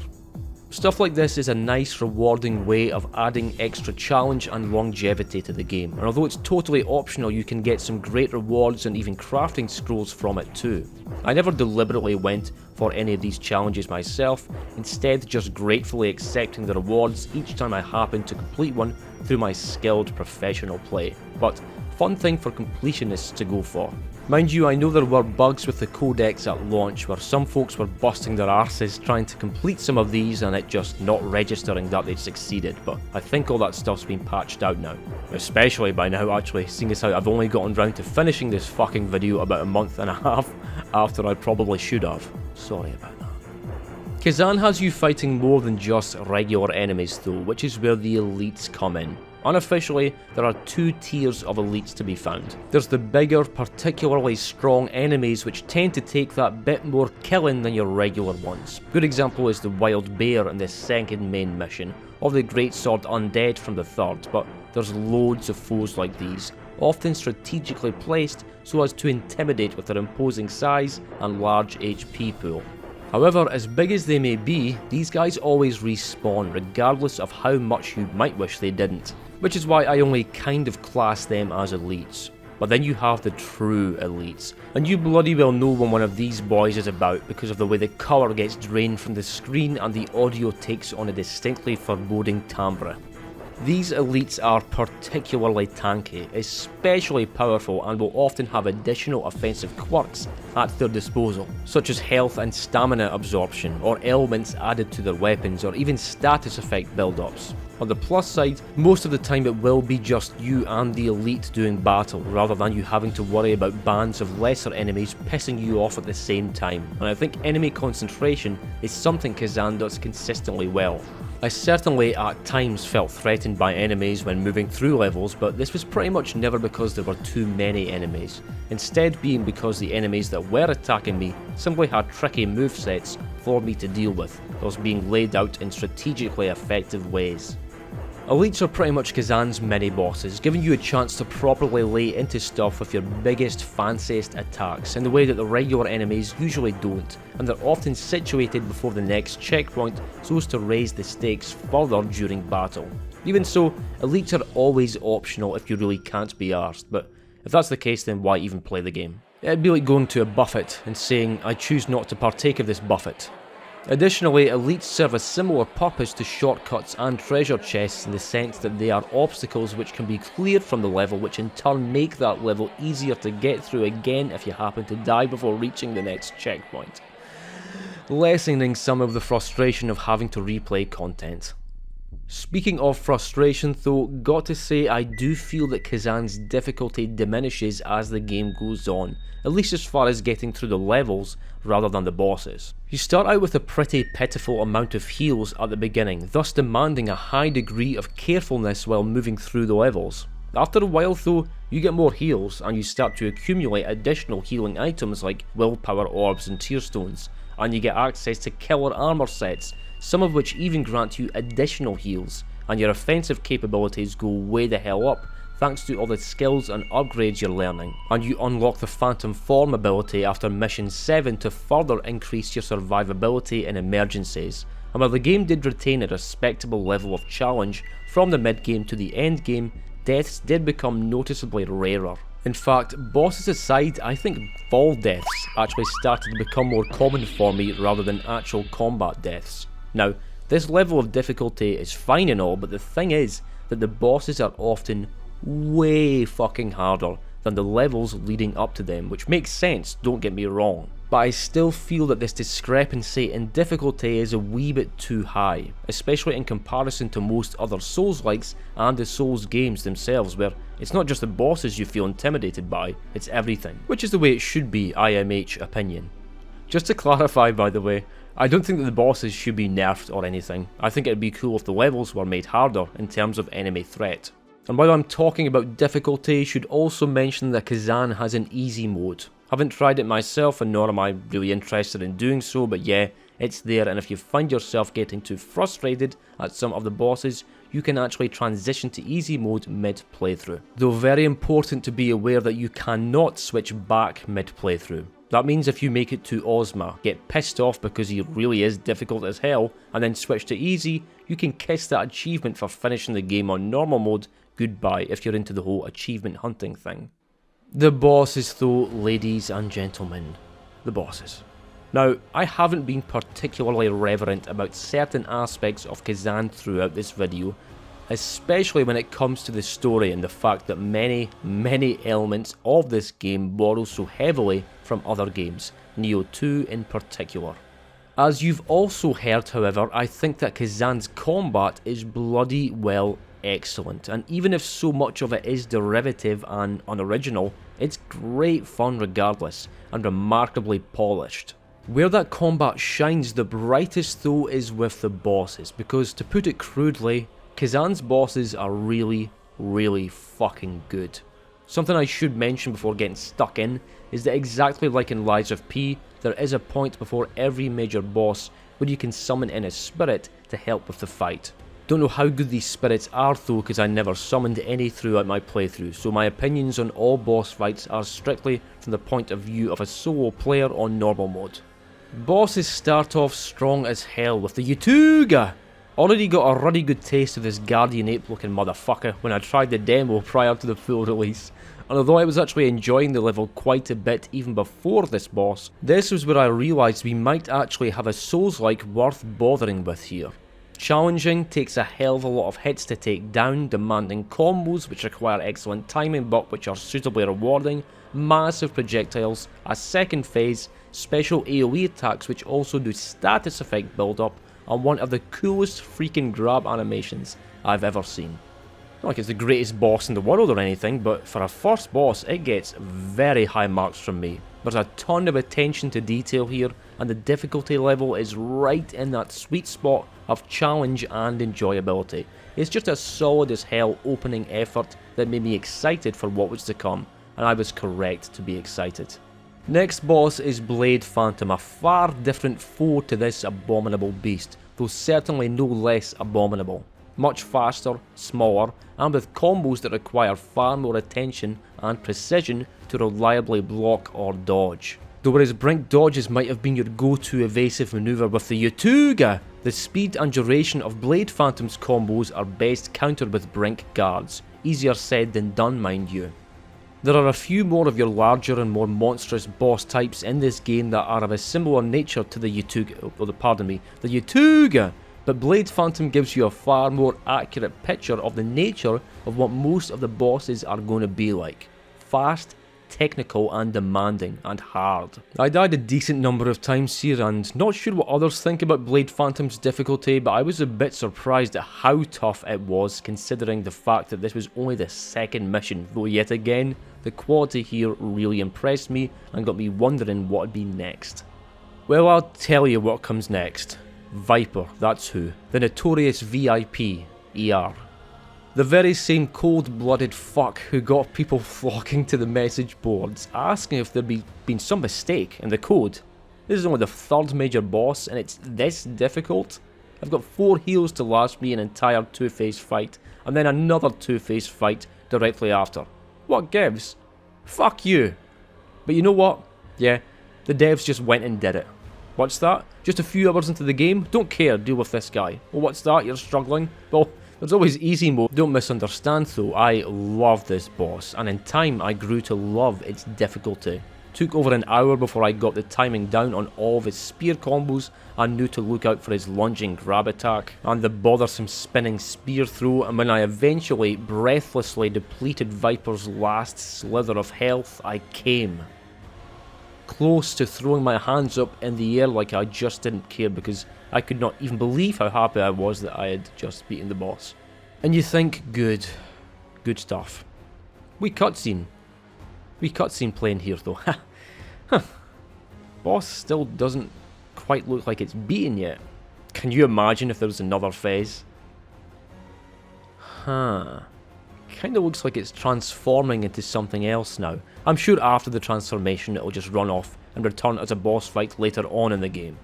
Stuff like this is a nice rewarding way of adding extra challenge and longevity to the game, and although it's totally optional, you can get some great rewards and even crafting scrolls from it too. I never deliberately went for any of these challenges myself, instead just gratefully accepting the rewards each time I happened to complete one through my skilled professional play. But fun thing for completionists to go for. Mind you, I know there were bugs with the codex at launch where some folks were busting their arses trying to complete some of these and it just not registering that they'd succeeded, but I think all that stuff's been patched out now. Especially by now actually, seeing as how I've only gotten round to finishing this fucking video about a month and a half after I probably should have. Sorry about that. Khazan has you fighting more than just regular enemies though, which is where the elites come in. Unofficially, there are two tiers of elites to be found. There's the bigger, particularly strong enemies which tend to take that bit more killing than your regular ones. Good example is the wild bear in the second main mission, or the greatsword undead from the third, but there's loads of foes like these, often strategically placed so as to intimidate with their imposing size and large HP pool. However, as big as they may be, these guys always respawn regardless of how much you might wish they didn't, which is why I only kind of class them as elites. But then you have the true elites, and you bloody well know when one of these boys is about because of the way the colour gets drained from the screen and the audio takes on a distinctly foreboding timbre. These elites are particularly tanky, especially powerful, and will often have additional offensive quirks at their disposal, such as health and stamina absorption, or elements added to their weapons, or even status effect build-ups. On the plus side, most of the time it will be just you and the elite doing battle, rather than you having to worry about bands of lesser enemies pissing you off at the same time, and I think enemy concentration is something Khazan does consistently well. I certainly at times felt threatened by enemies when moving through levels, but this was pretty much never because there were too many enemies, instead being because the enemies that were attacking me simply had tricky movesets for me to deal with, thus being laid out in strategically effective ways. Elites are pretty much Khazan's mini-bosses, giving you a chance to properly lay into stuff with your biggest, fanciest attacks in the way that the regular enemies usually don't, and they're often situated before the next checkpoint so as to raise the stakes further during battle. Even so, elites are always optional if you really can't be arsed, but if that's the case then why even play the game? It'd be like going to a buffet and saying, I choose not to partake of this buffet. Additionally, elites serve a similar purpose to shortcuts and treasure chests in the sense that they are obstacles which can be cleared from the level, which in turn make that level easier to get through again if you happen to die before reaching the next checkpoint, lessening some of the frustration of having to replay content. Speaking of frustration though, got to say I do feel that Khazan's difficulty diminishes as the game goes on, at least as far as getting through the levels rather than the bosses. You start out with a pretty pitiful amount of heals at the beginning, thus demanding a high degree of carefulness while moving through the levels. After a while though, you get more heals and you start to accumulate additional healing items like willpower orbs and tear stones, and you get access to killer armor sets, some of which even grant you additional heals, and your offensive capabilities go way the hell up thanks to all the skills and upgrades you're learning, and you unlock the Phantom Form ability after mission 7 to further increase your survivability in emergencies. And while the game did retain a respectable level of challenge from the mid-game to the end game, deaths did become noticeably rarer. In fact, bosses aside, I think fall deaths actually started to become more common for me rather than actual combat deaths. Now, this level of difficulty is fine and all, but the thing is that the bosses are often way fucking harder than the levels leading up to them, which makes sense, don't get me wrong. But I still feel that this discrepancy in difficulty is a wee bit too high, especially in comparison to most other Souls-likes and the Souls games themselves, where it's not just the bosses you feel intimidated by, it's everything, which is the way it should be, IMH opinion. Just to clarify by the way, I don't think that the bosses should be nerfed or anything. I think it'd be cool if the levels were made harder in terms of enemy threat. And while I'm talking about difficulty, I should also mention that Khazan has an easy mode. Haven't tried it myself and nor am I really interested in doing so, but yeah, it's there, and if you find yourself getting too frustrated at some of the bosses, you can actually transition to easy mode mid-playthrough. Though very important to be aware that you cannot switch back mid-playthrough. That means if you make it to Ozma, get pissed off because he really is difficult as hell, and then switch to easy, you can kiss that achievement for finishing the game on normal mode goodbye if you're into the whole achievement hunting thing. The bosses though, ladies and gentlemen. The bosses. Now, I haven't been particularly reverent about certain aspects of Khazan throughout this video, especially when it comes to the story and the fact that many elements of this game borrow so heavily from other games, Neo 2 in particular. As you've also heard, however, I think that Khazan's combat is bloody well excellent, and even if so much of it is derivative and unoriginal, it's great fun regardless, and remarkably polished. Where that combat shines the brightest though is with the bosses, because to put it crudely, Khazan's bosses are really fucking good. Something I should mention before getting stuck in is that exactly like in Lies of P, there is a point before every major boss where you can summon in a spirit to help with the fight. Don't know how good these spirits are though, because I never summoned any throughout my playthrough, so my opinions on all boss fights are strictly from the point of view of a solo player on normal mode. Bosses start off strong as hell with the Yutuga! Already got a ruddy good taste of this Guardian Ape looking motherfucker when I tried the demo prior to the full release, and although I was actually enjoying the level quite a bit even before this boss, this was where I realised we might actually have a Souls-like worth bothering with here. Challenging, takes a hell of a lot of hits to take down, demanding combos which require excellent timing but which are suitably rewarding, massive projectiles, a second phase, special AoE attacks which also do status effect build up, and one of the coolest freaking grab animations I've ever seen. Not like it's the greatest boss in the world or anything, but for a first boss it gets very high marks from me. There's a ton of attention to detail here, and the difficulty level is right in that sweet spot of challenge and enjoyability. It's just a solid as hell opening effort that made me excited for what was to come, and I was correct to be excited. Next boss is Blade Phantom, a far different foe to this abominable beast, though certainly no less abominable. Much faster, smaller, and with combos that require far more attention and precision to reliably block or dodge. Though whereas Brink dodges might have been your go-to evasive maneuver with the Yutuga, the speed and duration of Blade Phantom's combos are best countered with Brink guards. Easier said than done, mind you. There are a few more of your larger and more monstrous boss types in this game that are of a similar nature to the Yutuga, but Blade Phantom gives you a far more accurate picture of the nature of what most of the bosses are going to be like. Fast, technical and demanding, and hard. I died a decent number of times here, and not sure what others think about Blade Phantom's difficulty, but I was a bit surprised at how tough it was considering the fact that this was only the second mission, though yet again, the quality here really impressed me and got me wondering what would be next. Well, I'll tell you what comes next. Viper, that's who. The notorious VIP, ER. The very same cold-blooded fuck who got people flocking to the message boards, asking if there'd been some mistake in the code. This is only the third major boss, and it's this difficult? I've got 4 heals to last me an entire 2-phase fight, and then another 2-phase fight directly after. What gives? Fuck you. But you know what? Yeah, the devs just went and did it. What's that? Just a few hours into the game? Don't care, deal with this guy. Well, what's that? You're struggling? Well, there's always easy mode. Don't misunderstand though, I love this boss, and in time I grew to love its difficulty. Took over an hour before I got the timing down on all of his spear combos and knew to look out for his lunging grab attack and the bothersome spinning spear throw, and when I eventually breathlessly depleted Viper's last slither of health, I came close to throwing my hands up in the air like I just didn't care, because I could not even believe how happy I was that I had just beaten the boss. And you think, good stuff. We cutscene playing here though. Boss still doesn't quite look like it's beaten yet. Can you imagine if there was another phase? Kinda looks like it's transforming into something else now. I'm sure after the transformation it'll just run off and return as a boss fight later on in the game.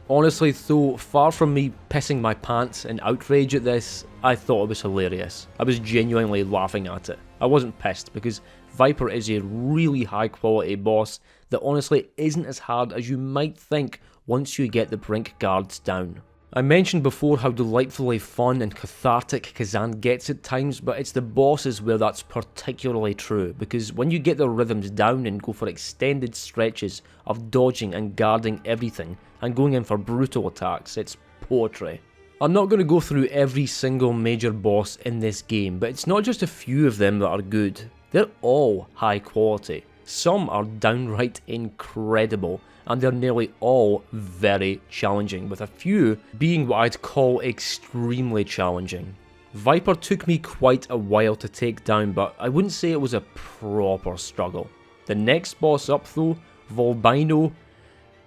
Honestly though, far from me pissing my pants in outrage at this, I thought it was hilarious. I was genuinely laughing at it. I wasn't pissed, because Viper is a really high quality boss that honestly isn't as hard as you might think once you get the Brink guards down. I mentioned before how delightfully fun and cathartic Khazan gets at times, but it's the bosses where that's particularly true, because when you get the rhythms down and go for extended stretches of dodging and guarding everything, and going in for brutal attacks, it's poetry. I'm not going to go through every single major boss in this game, but it's not just a few of them that are good. They're all high quality. Some are downright incredible, and they're nearly all very challenging, with a few being what I'd call extremely challenging. Viper took me quite a while to take down, but I wouldn't say it was a proper struggle. The next boss up though, Volbino,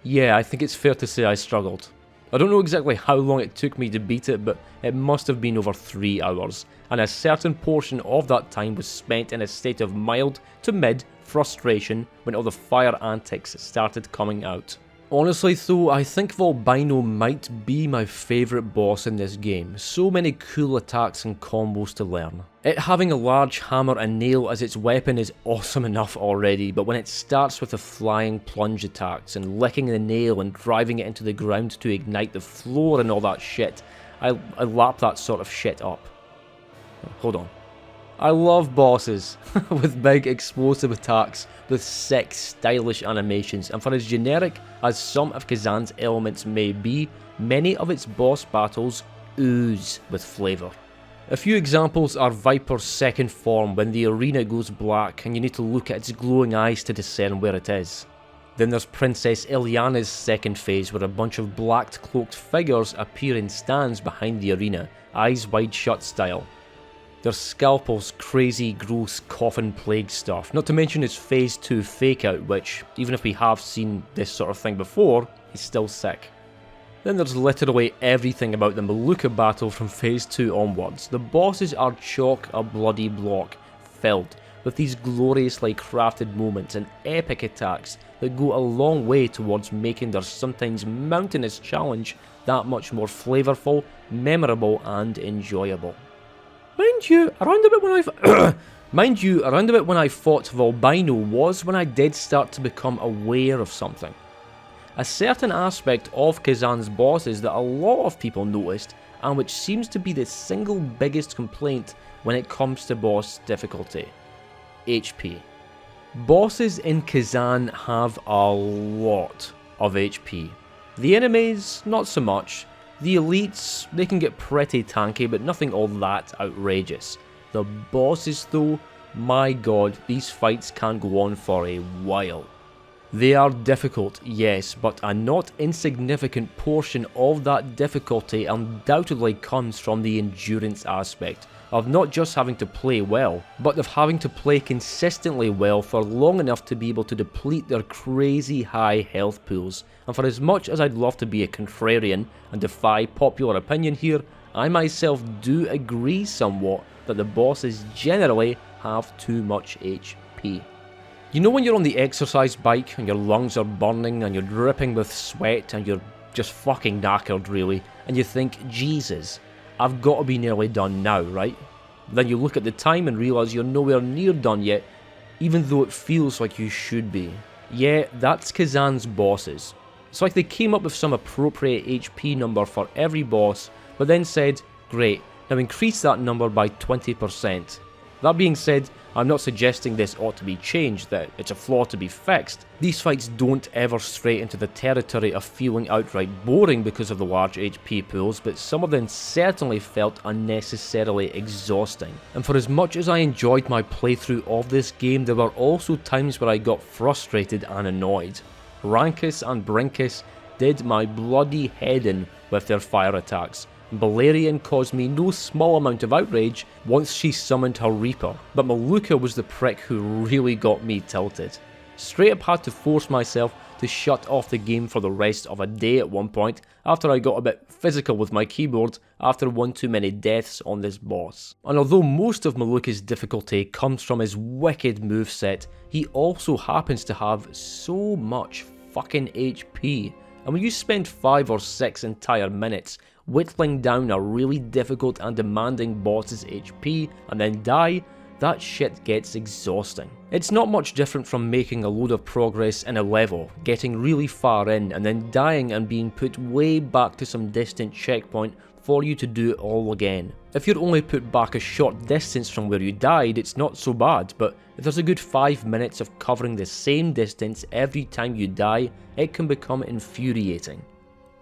yeah, I think it's fair to say I struggled. I don't know exactly how long it took me to beat it, but it must have been over 3 hours, and a certain portion of that time was spent in a state of mild to mid frustration when all the fire antics started coming out. Honestly though, I think Volbino might be my favourite boss in this game. So many cool attacks and combos to learn. It having a large hammer and nail as its weapon is awesome enough already, but when it starts with the flying plunge attacks and licking the nail and driving it into the ground to ignite the floor and all that shit, I lap that sort of shit up. Hold on. I love bosses with big explosive attacks with sick stylish animations, and for as generic as some of Khazan's elements may be, many of its boss battles ooze with flavour. A few examples are Viper's second form when the arena goes black and you need to look at its glowing eyes to discern where it is. Then there's Princess Ilyana's second phase where a bunch of black cloaked figures appear in stands behind the arena, eyes wide shut style. There's Scalpel's crazy, gross, coffin plague stuff, not to mention his Phase 2 fake out, which, even if we have seen this sort of thing before, is still sick. Then there's literally everything about the Maluka battle from Phase 2 onwards. The bosses are chock a bloody block, filled with these gloriously crafted moments and epic attacks that go a long way towards making their sometimes mountainous challenge that much more flavourful, memorable and enjoyable. Mind you, around about when I fought Volbino was when I did start to become aware of something. A certain aspect of Khazan's bosses that a lot of people noticed, and which seems to be the single biggest complaint when it comes to boss difficulty. HP. Bosses in Khazan have a lot of HP. The enemies, not so much. The elites, they can get pretty tanky, but nothing all that outrageous. The bosses though, my god, these fights can go on for a while. They are difficult, yes, but a not insignificant portion of that difficulty undoubtedly comes from the endurance aspect, of not just having to play well, but of having to play consistently well for long enough to be able to deplete their crazy high health pools. And for as much as I'd love to be a contrarian and defy popular opinion here, I myself do agree somewhat that the bosses generally have too much HP. You know when you're on the exercise bike and your lungs are burning and you're dripping with sweat and you're just fucking knackered really, and you think, Jesus, I've got to be nearly done now, right? Then you look at the time and realise you're nowhere near done yet, even though it feels like you should be. Yeah, that's Khazan's bosses. It's like they came up with some appropriate HP number for every boss, but then said, great, now increase that number by 20%. That being said, I'm not suggesting this ought to be changed, that it's a flaw to be fixed. These fights don't ever stray into the territory of feeling outright boring because of the large HP pools, but some of them certainly felt unnecessarily exhausting. And for as much as I enjoyed my playthrough of this game, there were also times where I got frustrated and annoyed. Rankus and Brinkus did my bloody head in with their fire attacks. Balerion caused me no small amount of outrage once she summoned her Reaper, but Maluka was the prick who really got me tilted. Straight up had to force myself to shut off the game for the rest of a day at one point after I got a bit physical with my keyboard after one too many deaths on this boss. And although most of Maluka's difficulty comes from his wicked moveset, he also happens to have so much fucking HP. And when you spend 5 or 6 entire minutes whittling down a really difficult and demanding boss's HP and then die, that shit gets exhausting. It's not much different from making a load of progress in a level, getting really far in and then dying and being put way back to some distant checkpoint for you to do it all again. If you're only put back a short distance from where you died, it's not so bad, but if there's a good 5 minutes of covering the same distance every time you die, it can become infuriating.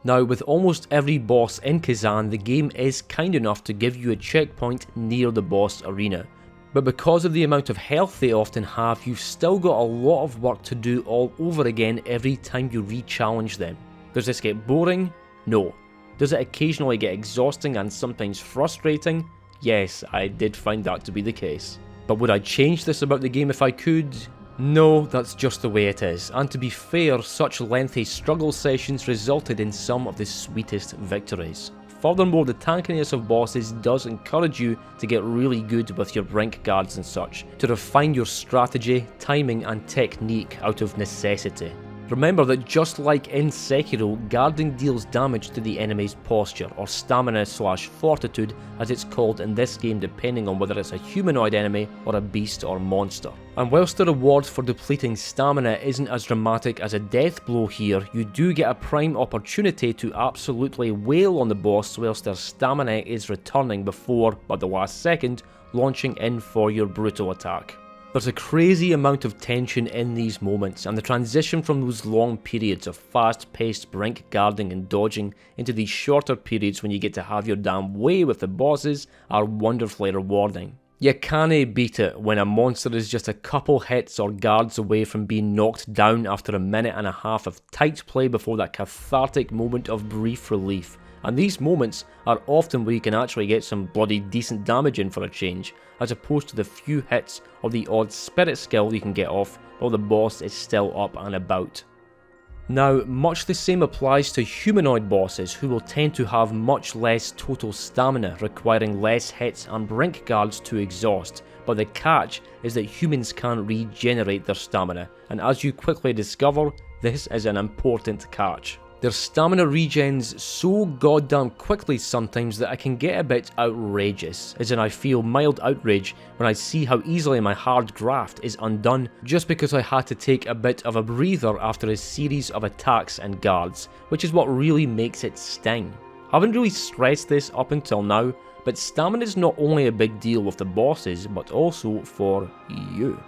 Now, with almost every boss in Khazan, the game is kind enough to give you a checkpoint near the boss arena. But because of the amount of health they often have, you've still got a lot of work to do all over again every time you re-challenge them. Does this get boring? No. Does it occasionally get exhausting and sometimes frustrating? Yes, I did find that to be the case. But would I change this about the game if I could? No, that's just the way it is, and to be fair, such lengthy struggle sessions resulted in some of the sweetest victories. Furthermore, the tankiness of bosses does encourage you to get really good with your brink guards and such, to refine your strategy, timing and technique out of necessity. Remember that just like in Sekiro, guarding deals damage to the enemy's posture, or stamina/fortitude as it's called in this game depending on whether it's a humanoid enemy or a beast or monster. And whilst the reward for depleting stamina isn't as dramatic as a death blow here, you do get a prime opportunity to absolutely wail on the boss whilst their stamina is returning before, at the last second, launching in for your brutal attack. There's a crazy amount of tension in these moments, and the transition from those long periods of fast-paced brink guarding and dodging into these shorter periods when you get to have your damn way with the bosses are wonderfully rewarding. You can't beat it when a monster is just a couple hits or guards away from being knocked down after a minute and a half of tight play before that cathartic moment of brief relief. And these moments are often where you can actually get some bloody decent damage in for a change, as opposed to the few hits or the odd spirit skill you can get off while the boss is still up and about. Now, much the same applies to humanoid bosses, who will tend to have much less total stamina, requiring less hits and brink guards to exhaust, but the catch is that humans can regenerate their stamina, and as you quickly discover, this is an important catch. Their stamina regens so goddamn quickly sometimes that I can get a bit outrageous, as in I feel mild outrage when I see how easily my hard graft is undone just because I had to take a bit of a breather after a series of attacks and guards, which is what really makes it sting. I haven't really stressed this up until now, but stamina is not only a big deal with the bosses, but also for you.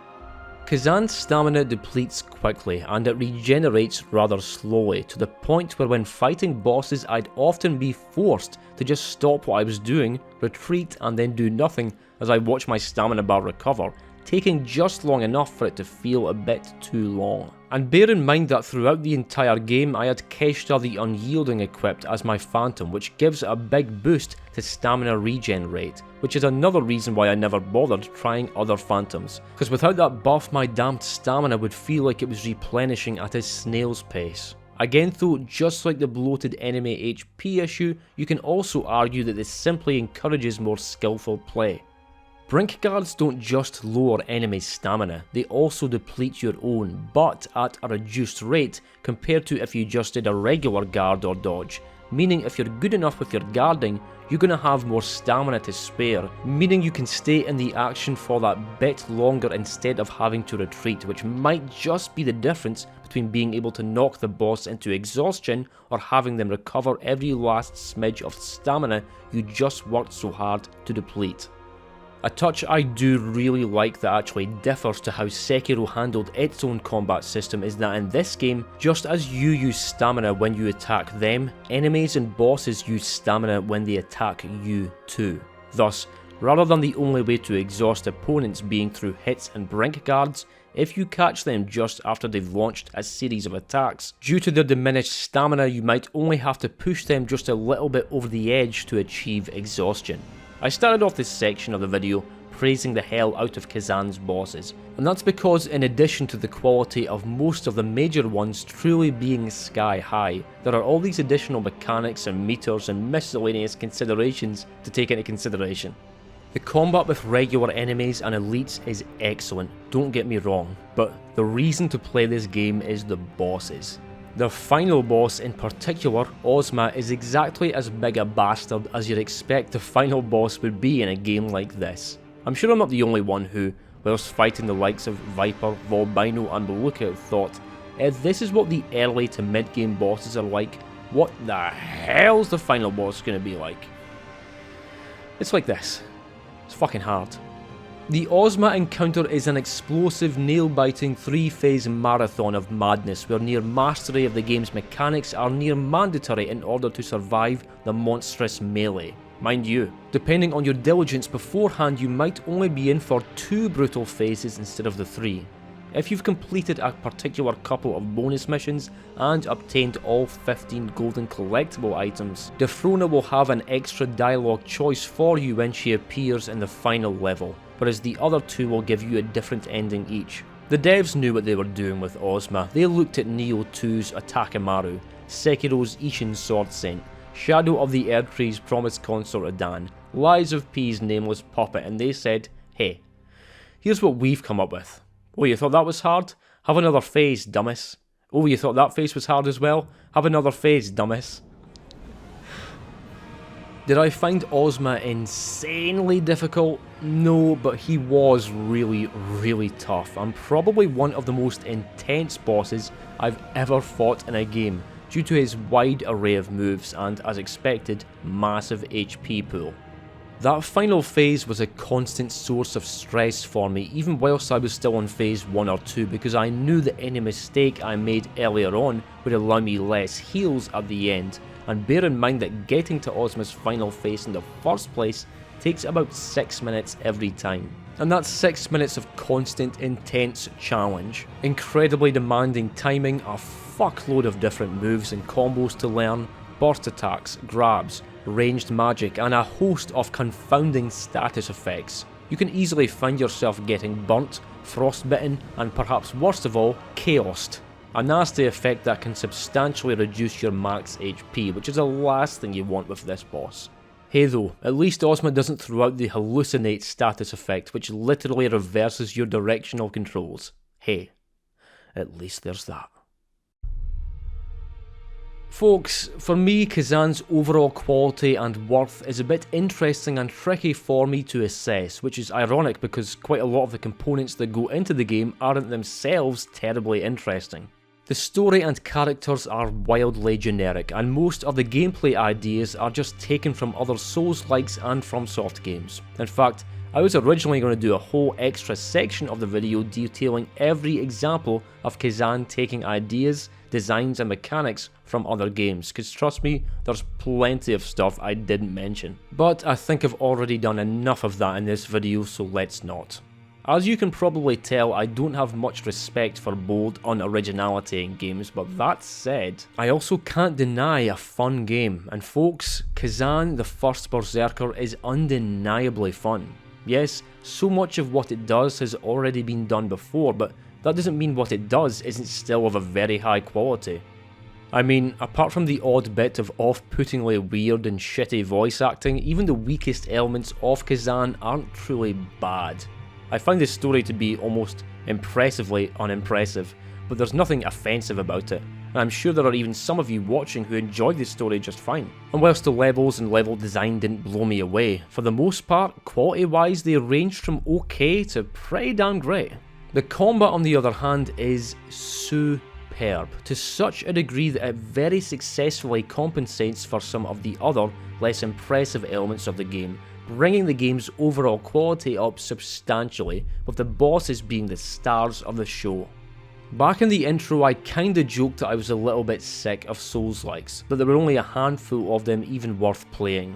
Khazan's stamina depletes quickly and it regenerates rather slowly, to the point where when fighting bosses I'd often be forced to just stop what I was doing, retreat and then do nothing as I watch my stamina bar recover, taking just long enough for it to feel a bit too long. And bear in mind that throughout the entire game I had Keshta the Unyielding equipped as my phantom, which gives it a big boost to stamina regen rate, which is another reason why I never bothered trying other phantoms, because without that buff my damned stamina would feel like it was replenishing at a snail's pace. Again though, just like the bloated enemy HP issue, you can also argue that this simply encourages more skillful play. Brink guards don't just lower enemies' stamina, they also deplete your own, but at a reduced rate compared to if you just did a regular guard or dodge, meaning if you're good enough with your guarding, you're going to have more stamina to spare, meaning you can stay in the action for that bit longer instead of having to retreat, which might just be the difference between being able to knock the boss into exhaustion or having them recover every last smidge of stamina you just worked so hard to deplete. A touch I do really like that actually differs to how Sekiro handled its own combat system is that in this game, just as you use stamina when you attack them, enemies and bosses use stamina when they attack you too. Thus, rather than the only way to exhaust opponents being through hits and brink guards, if you catch them just after they've launched a series of attacks, due to their diminished stamina you might only have to push them just a little bit over the edge to achieve exhaustion. I started off this section of the video praising the hell out of Khazan's bosses, and that's because in addition to the quality of most of the major ones truly being sky high, there are all these additional mechanics and meters and miscellaneous considerations to take into consideration. The combat with regular enemies and elites is excellent, don't get me wrong, but the reason to play this game is the bosses. Their final boss in particular, Ozma, is exactly as big a bastard as you'd expect the final boss would be in a game like this. I'm sure I'm not the only one who, whilst fighting the likes of Viper, Volbino and Lookout, thought, if this is what the early to mid-game bosses are like, what the hell's the final boss going to be like? It's like this. It's fucking hard. The Ozma encounter is an explosive, nail-biting, 3-phase marathon of madness where near mastery of the game's mechanics are near mandatory in order to survive the monstrous melee. Mind you, depending on your diligence beforehand, you might only be in for 2 brutal phases instead of the 3. If you've completed a particular couple of bonus missions and obtained all 15 golden collectible items, Defrona will have an extra dialogue choice for you when she appears in the final level, whereas the other 2 will give you a different ending each. The devs knew what they were doing with Ozma. They looked at Nioh 2's Atakamaru, Sekiro's Ishin Sword Saint, Shadow of the Erdtree's Promised Consort Adan, Lies of P's Nameless Puppet, and they said, hey, here's what we've come up with. Oh, you thought that was hard? Have another phase, dumbass. Oh, you thought that phase was hard as well? Have another phase, dumbass. Did I find Ozma insanely difficult? No, but he was really, really tough, and probably one of the most intense bosses I've ever fought in a game, due to his wide array of moves and, as expected, massive HP pool. That final phase was a constant source of stress for me, even whilst I was still on phase 1 or 2, because I knew that any mistake I made earlier on would allow me less heals at the end, and bear in mind that getting to Ozma's final phase in the first place takes about 6 minutes every time. And that's 6 minutes of constant, intense challenge. Incredibly demanding timing, a fuckload of different moves and combos to learn, burst attacks, grabs, ranged magic, and a host of confounding status effects. You can easily find yourself getting burnt, frostbitten, and perhaps worst of all, chaosed. A nasty effect that can substantially reduce your max HP, which is the last thing you want with this boss. Hey though, at least Ozma doesn't throw out the hallucinate status effect, which literally reverses your directional controls. Hey, at least there's that. Folks, for me, Khazan's overall quality and worth is a bit interesting and tricky for me to assess, which is ironic because quite a lot of the components that go into the game aren't themselves terribly interesting. The story and characters are wildly generic, and most of the gameplay ideas are just taken from other Souls-likes and FromSoft games. In fact, I was originally going to do a whole extra section of the video detailing every example of Khazan taking ideas, designs and mechanics from other games, because trust me, there's plenty of stuff I didn't mention. But I think I've already done enough of that in this video, so let's not. As you can probably tell, I don't have much respect for bold unoriginality in games, but that said, I also can't deny a fun game, and folks, Khazan the First Berserker is undeniably fun. Yes, so much of what it does has already been done before, but that doesn't mean what it does isn't still of a very high quality. I mean, apart from the odd bit of off-puttingly weird and shitty voice acting, even the weakest elements of Khazan aren't truly bad. I find this story to be almost impressively unimpressive, but there's nothing offensive about it, and I'm sure there are even some of you watching who enjoyed this story just fine. And whilst the levels and level design didn't blow me away, for the most part, quality-wise they ranged from okay to pretty damn great. The combat on the other hand is superb, to such a degree that it very successfully compensates for some of the other, less impressive elements of the game, bringing the game's overall quality up substantially, with the bosses being the stars of the show. Back in the intro I kinda joked that I was a little bit sick of Souls-likes, that there were only a handful of them even worth playing.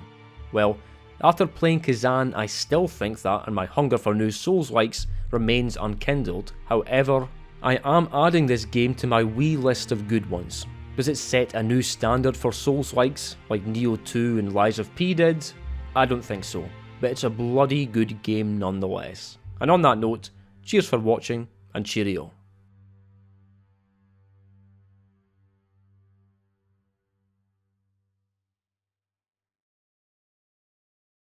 Well, after playing Khazan I still think that, and my hunger for new Souls-likes remains unkindled. However, I am adding this game to my wee list of good ones. Does it set a new standard for Souls-likes, like Nioh 2 and Lies of P did? I don't think so, but it's a bloody good game nonetheless. And on that note, cheers for watching, and cheerio.